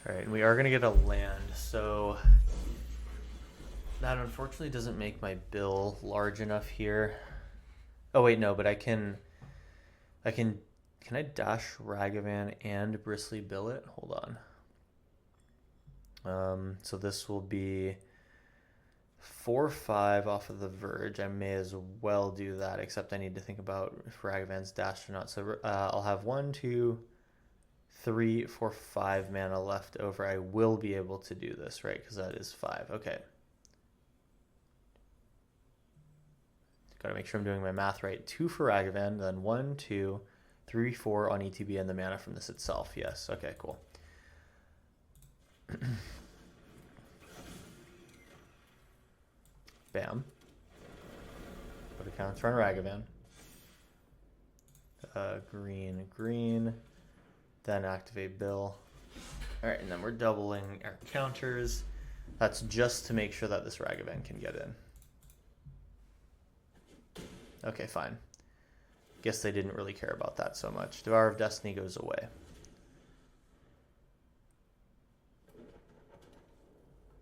Alright, and we are going to get a land, so that unfortunately doesn't make my bill large enough here. Oh wait, no, but can I dash Ragavan and Bristly Bill it? Hold on. So this will be 4/5 off of the Verge. I may as well do that, except I need to think about if Ragavan's dashed or not. So I'll have 1, 2, 3, 4, 5 mana left over. I will be able to do this, right? Because that is 5. Okay. Gotta make sure I'm doing my math right. 2 for Ragavan, then 1, 2, 3, 4 on ETB and the mana from this itself. Yes. Okay, cool. Bam. Put a counter on Ragavan. green, green, then activate Bill. All right, and then we're doubling our counters. That's just to make sure that this Ragavan can get in. Okay, fine. Guess they didn't really care about that so much. Devourer of Destiny goes away.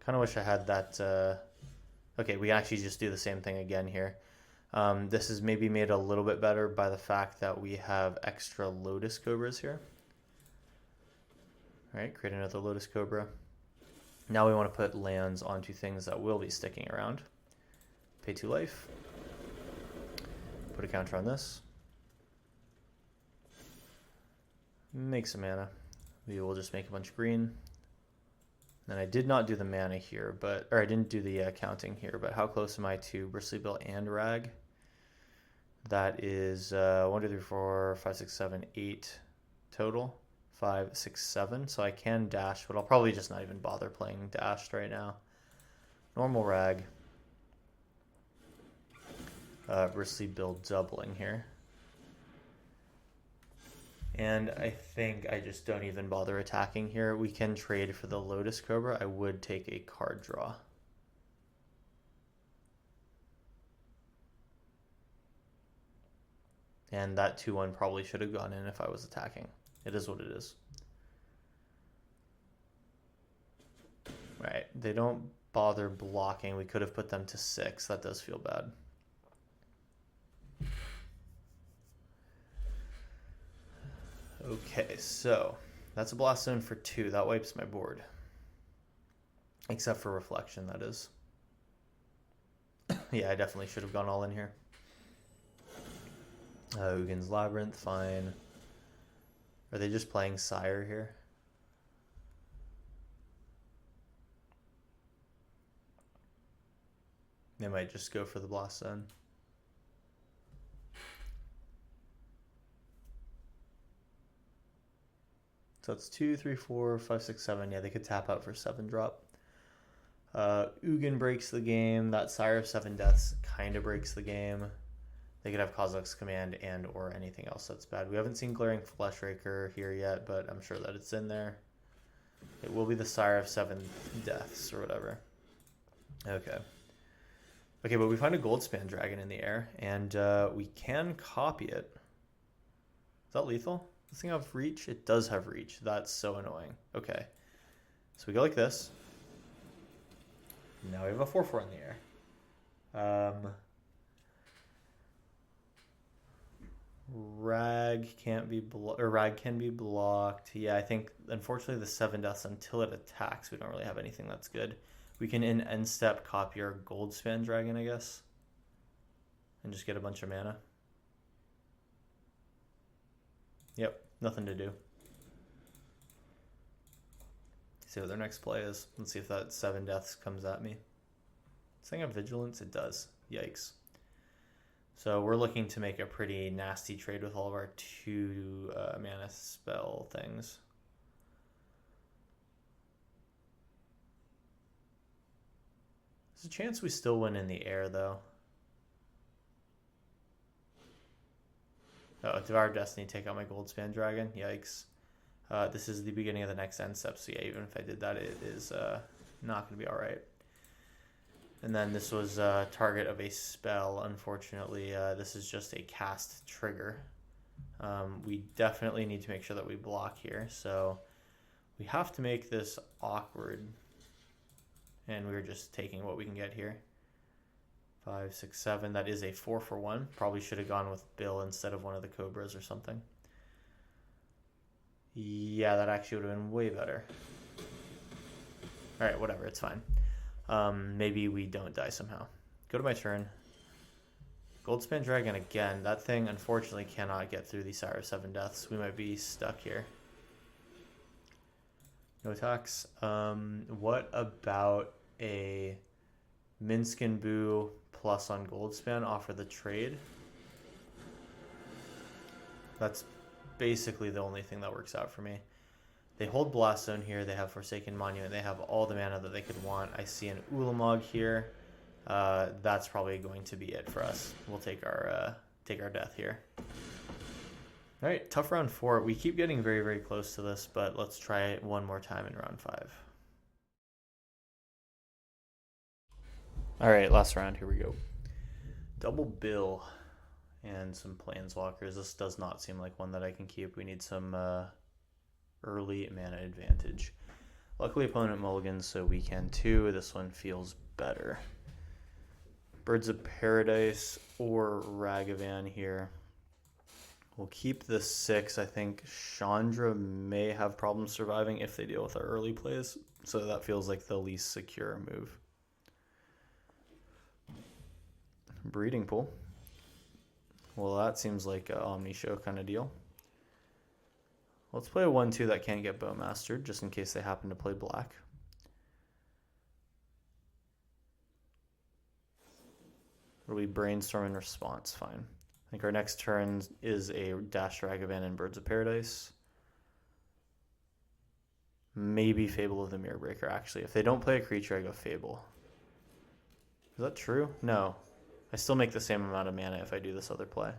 Kind of wish I had that. Okay, we actually just do the same thing again here. This is maybe made a little bit better by the fact that we have extra Lotus Cobras here. All right, create another Lotus Cobra. Now we want to put lands onto things that will be sticking around. Pay 2 life. Put a counter on this. Make some mana. We will just make a bunch of green. And I did not do the mana here, or I didn't do the counting here, but how close am I to Bristly Bill and Rag? That is 1, 2, 3, 4, 5, 6, 7, 8 total. 5, 6, 7. So I can dash, but I'll probably just not even bother playing dashed right now. Normal Rag. Bristly Bill doubling here. And I think I just don't even bother attacking here. We can trade for the Lotus Cobra. I would take a card draw. And that 2-1 probably should have gone in if I was attacking. It is what it is. Right, they don't bother blocking. We could have put them to 6. That does feel bad. Okay, so that's a Blast Zone for 2. That wipes my board. Except for Reflection, that is. Yeah, I definitely should have gone all in here. Uggin's Labyrinth, fine. Are they just playing Sire here? They might just go for the Blast Zone. So it's 2, 3, 4, 5, 6, 7. Yeah, they could tap out for 7 drop. Ugin breaks the game. That Sire of 7 Deaths kind of breaks the game. They could have Kozilek's Command and or anything else that's bad. We haven't seen Glaring Fleshraker here yet, but I'm sure that it's in there. It will be the Sire of 7 Deaths or whatever. Okay. Okay, but we find a Goldspan Dragon in the air, and we can copy it. Is that lethal? Does this thing have reach? It does have reach. That's so annoying. Okay. So we go like this. Now we have a 4/4 in the air. Rag can't be Rag can be blocked. Yeah, I think unfortunately the 7 Deaths until it attacks, we don't really have anything that's good. We can in end step copy our Goldspan Dragon, I guess, and just get a bunch of mana. Yep, nothing to do. See what their next play is. Let's see if that 7 Deaths comes at me. Does this thing have Vigilance? It does. Yikes. So we're looking to make a pretty nasty trade with all of our 2 mana spell things. There's a chance we still win in the air, though. Oh, Devour of Destiny, take out my Goldspan Dragon. Yikes. This is the beginning of the next end step, so yeah, even if I did that, it is not going to be alright. And then this was target of a spell. Unfortunately, this is just a cast trigger. We definitely need to make sure that we block here, so we have to make this awkward. And we're just taking what we can get here. 5, 6, 7. That is a 4/1. Probably should have gone with Bill instead of one of the Cobras or something. Yeah, that actually would have been way better. Alright, whatever, it's fine. Maybe we don't die somehow. Go to my turn. Goldspan Dragon again. That thing unfortunately cannot get through the Sire of 7 Deaths. We might be stuck here. No attacks. What about a Minskin Boo plus on Goldspan? Offer the trade. That's basically the only thing that works out for me. They hold Blast Zone here. They have Forsaken Monument. They have all the mana that they could want. I see an Ulamog here. That's probably going to be it for us. We'll take our death here. All right, tough round 4. We keep getting very, very close to this, but let's try it one more time in round 5. All right, last round. Here we go. Double bill and some planeswalkers. This does not seem like one that I can keep. We need some early mana advantage. Luckily, opponent mulligans, so we can too. This one feels better. Birds of Paradise or Ragavan here. We'll keep the 6. I think Chandra may have problems surviving if they deal with our early plays, so that feels like the least secure move. Breeding Pool. Well, that seems like an Omni Show kind of deal. Let's play a 1-2 that can't get Bowmastered, just in case they happen to play black. It'll be Brainstorm in response, fine. I think our next turn is a Dash Ragavan and Birds of Paradise. Maybe Fable of the Mirror Breaker, actually. If they don't play a creature, I go Fable. Is that true? No. I still make the same amount of mana if I do this other play.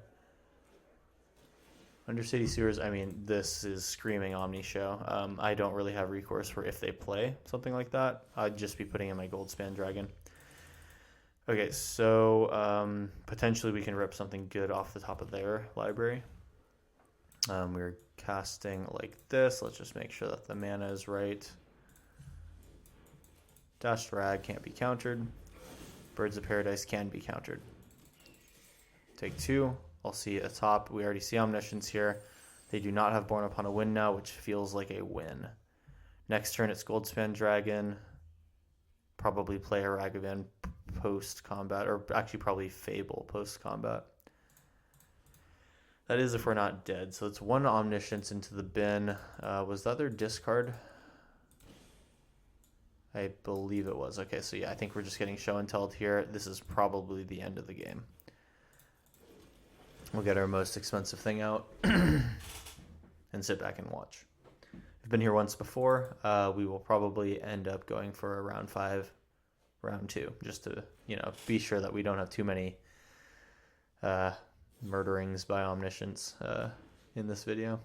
Undercity Sewers, I mean, this is screaming Omni Show. I don't really have recourse for if they play something like that. I'd just be putting in my Goldspan Dragon. Okay, so potentially we can rip something good off the top of their library. We're casting like this. Let's just make sure that the mana is right. Dash Rag can't be countered. Birds of Paradise can be countered. Take 2. I'll see a top. We already see Omniscience here. They do not have Born Upon a Wind now, which feels like a win. Next turn, it's Goldspan Dragon. Probably play a Ragavan post-combat, or actually probably Fable post-combat. That is if we're not dead. So it's 1 Omniscience into the bin. Was that their discard? I believe it was. Okay, so yeah, I think we're just getting show and telled here. This is probably the end of the game. We'll get our most expensive thing out and sit back and watch. I've been here once before. We will probably end up going for a round 5, round 2, just to, be sure that we don't have too many murderings by Omniscience in this video.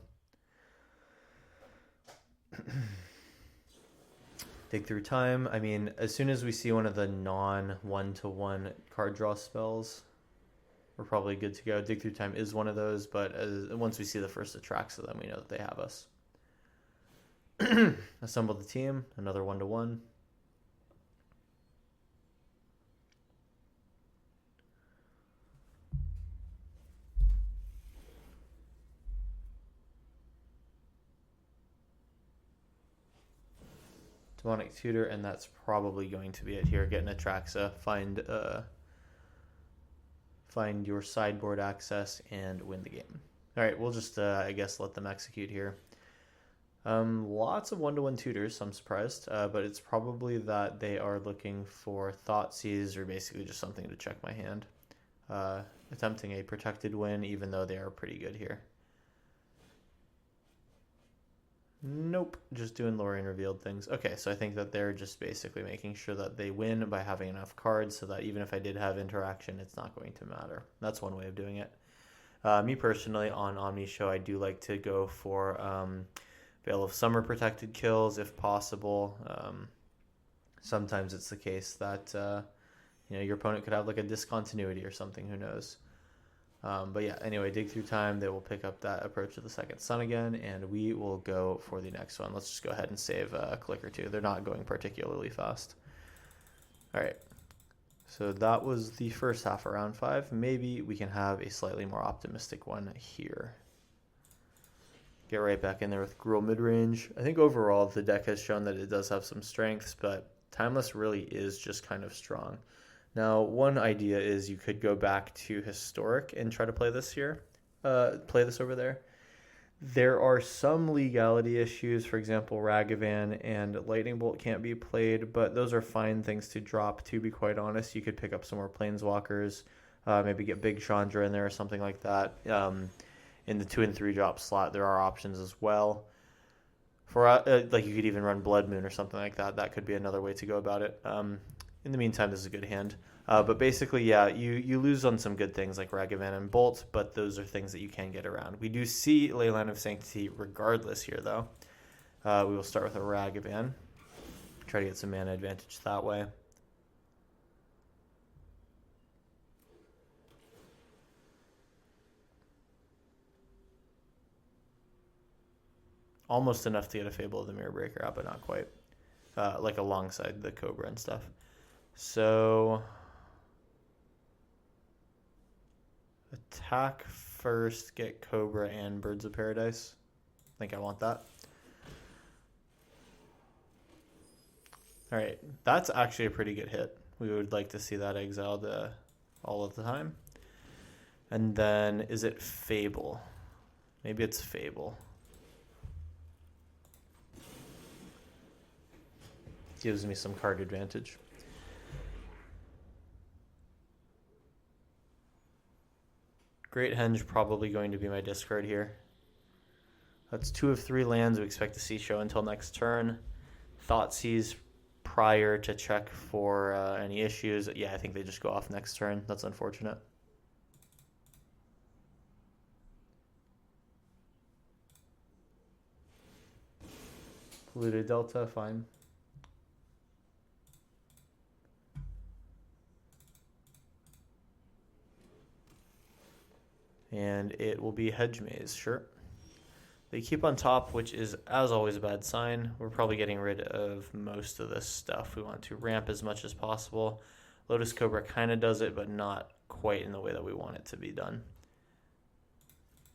Dig Through Time. I mean, as soon as we see one of the non-1-to-1 card draw spells, we're probably good to go. Dig Through Time is one of those, but once we see the first attracts of them, we know that they have us. Assemble the team, another 1-to-1. Demonic Tutor, and that's probably going to be it here. Get an Atraxa, find your sideboard access, and win the game. All right, we'll just, I guess, let them execute here. Lots of 1-to-1 tutors, I'm surprised, but it's probably that they are looking for Thoughtseize or basically just something to check my hand. Attempting a protected win, even though they are pretty good here. Nope, just doing Lorien Revealed things. Okay, so I think that they're just basically making sure that they win by having enough cards so that even if I did have interaction, it's not going to matter. That's one way of doing it. Me personally, on Omni Show, I do like to go for Veil of Summer protected kills if possible. Sometimes it's the case that your opponent could have like a discontinuity or something, who knows. But yeah, anyway, Dig Through Time, they will pick up that Approach of the Second Sun again, and we will go for the next one. Let's just go ahead and save a click or two. They're not going particularly fast. All right, so that was the first half of round 5. Maybe we can have a slightly more optimistic one here. Get right back in there with Gruul Midrange. I think overall the deck has shown that it does have some strengths, but Timeless really is just kind of strong. Now, one idea is you could go back to Historic and try to play this here, play this over there. There are some legality issues. For example, Ragavan and Lightning Bolt can't be played, but those are fine things to drop, to be quite honest. You could pick up some more Planeswalkers, maybe get Big Chandra in there or something like that. In the 2 and 3 drop slot, there are options as well. For like you could even run Blood Moon or something like that. That could be another way to go about it. In the meantime, this is a good hand. But basically, yeah, you lose on some good things like Ragavan and Bolt, but those are things that you can get around. We do see Leyline of Sanctity regardless here, though. We will start with a Ragavan. Try to get some mana advantage that way. Almost enough to get a Fable of the Mirror Breaker out, but not quite. Like alongside the Cobra and stuff. So attack first, get Cobra and Birds of Paradise. I think I want that. All right, that's actually a pretty good hit. We would like to see that exiled all of the time. And then, is it Fable? Maybe it's Fable. Gives me some card advantage. Great Henge probably going to be my discard here. That's 2 of 3 lands we expect to see show until next turn. Thoughtseize prior to check for any issues. Yeah, I think they just go off next turn. That's unfortunate. Polluted Delta, fine. And it will be Hedge Maze, sure. They keep on top, which is, as always, a bad sign. We're probably getting rid of most of this stuff. We want to ramp as much as possible. Lotus Cobra kind of does it, but not quite in the way that we want it to be done.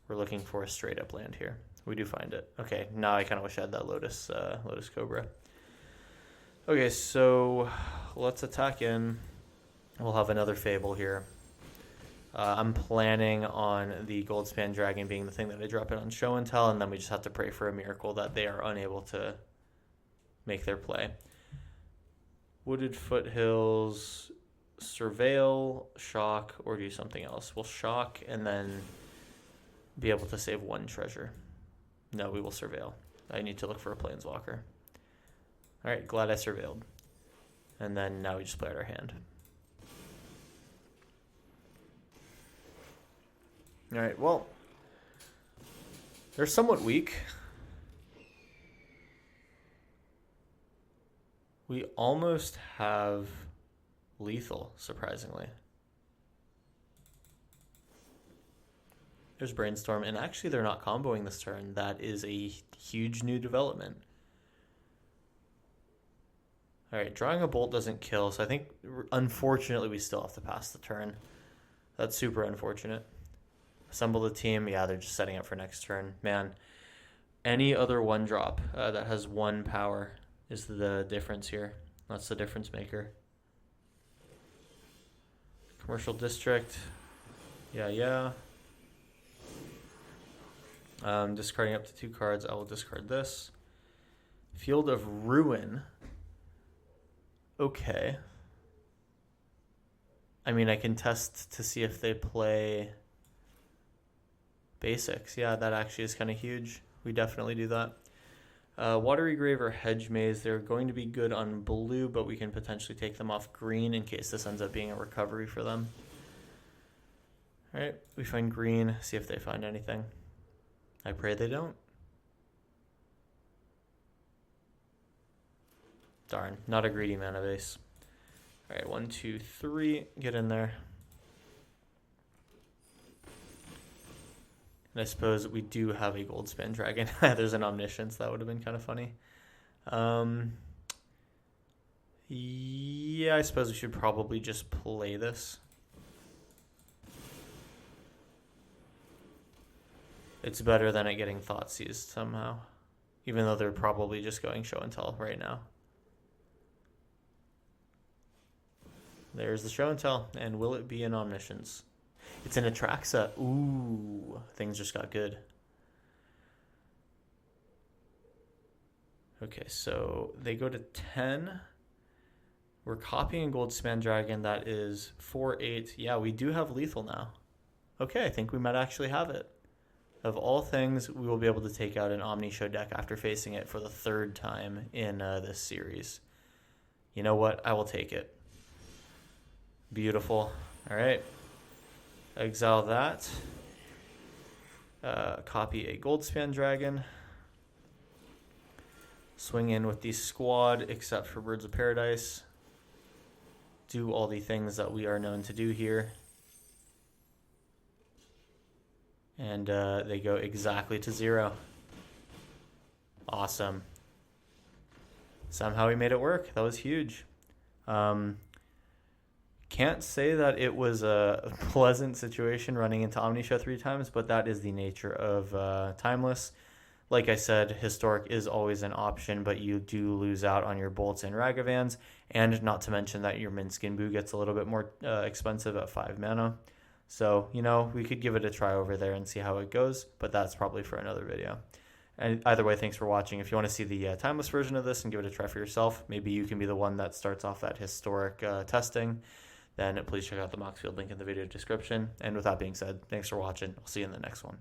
We're looking for a straight-up land here. We do find it. Okay, now I kind of wish I had that Lotus Cobra. Okay, so let's attack in. We'll have another Fable here. I'm planning on the Goldspan Dragon being the thing that I drop in on Show and Tell, and then we just have to pray for a miracle that they are unable to make their play. Wooded Foothills, Surveil, Shock, or do something else. We'll Shock and then be able to save 1 treasure. No, we will Surveil. I need to look for a Planeswalker. All right, glad I Surveilled. And then now we just play out our hand. All right, well, they're somewhat weak. We almost have lethal, surprisingly. There's Brainstorm, and actually they're not comboing this turn. That is a huge new development. All right, drawing a Bolt doesn't kill, so I think, unfortunately, we still have to pass the turn. That's super unfortunate. Assemble the team. Yeah, they're just setting up for next turn. Man, any other 1-drop that has 1 power is the difference here. That's the difference maker. Commercial District. Yeah. Discarding up to 2 cards. I will discard this. Field of Ruin. Okay. I mean, I can test to see if they play basics. Yeah, that actually is kind of huge. We definitely do that. Watery Grave or Hedge Maze, they're going to be good on blue, but we can potentially take them off green in case this ends up being a recovery for them. All right, we find green, see if they find anything. I pray they don't. Darn, not a greedy mana base. All right, 1, 2, 3, get in there. And I suppose we do have a Goldspan Dragon. There's an Omniscience. That would have been kind of funny. Yeah, I suppose we should probably just play this. It's better than it getting Thoughtseized somehow. Even though they're probably just going Show and Tell right now. There's the Show and Tell. And will it be an Omniscience? It's an Atraxa. Ooh, things just got good. Okay, so they go to 10. We're copying Goldspan Dragon. That is 4/8. Yeah, we do have lethal now. Okay, I think we might actually have it. Of all things, we will be able to take out an Omni Show deck after facing it for the 3rd time in this series. You know what? I will take it. Beautiful. All right. Exile that. Copy a Goldspan Dragon. Swing in with the squad, except for Birds of Paradise. Do all the things that we are known to do here. And they go exactly to 0. Awesome. Somehow we made it work. That was huge. Can't say that it was a pleasant situation running into Omnishow 3 times, but that is the nature of Timeless. Like I said, Historic is always an option, but you do lose out on your Bolts and Ragavans, and not to mention that your Minskin Boo gets a little bit more expensive at 5 mana. So, you know, we could give it a try over there and see how it goes, but that's probably for another video. And either way, thanks for watching. If you want to see the Timeless version of this and give it a try for yourself, maybe you can be the one that starts off that Historic testing, then please check out the Moxfield link in the video description. And with that being said, thanks for watching. I'll see you in the next one.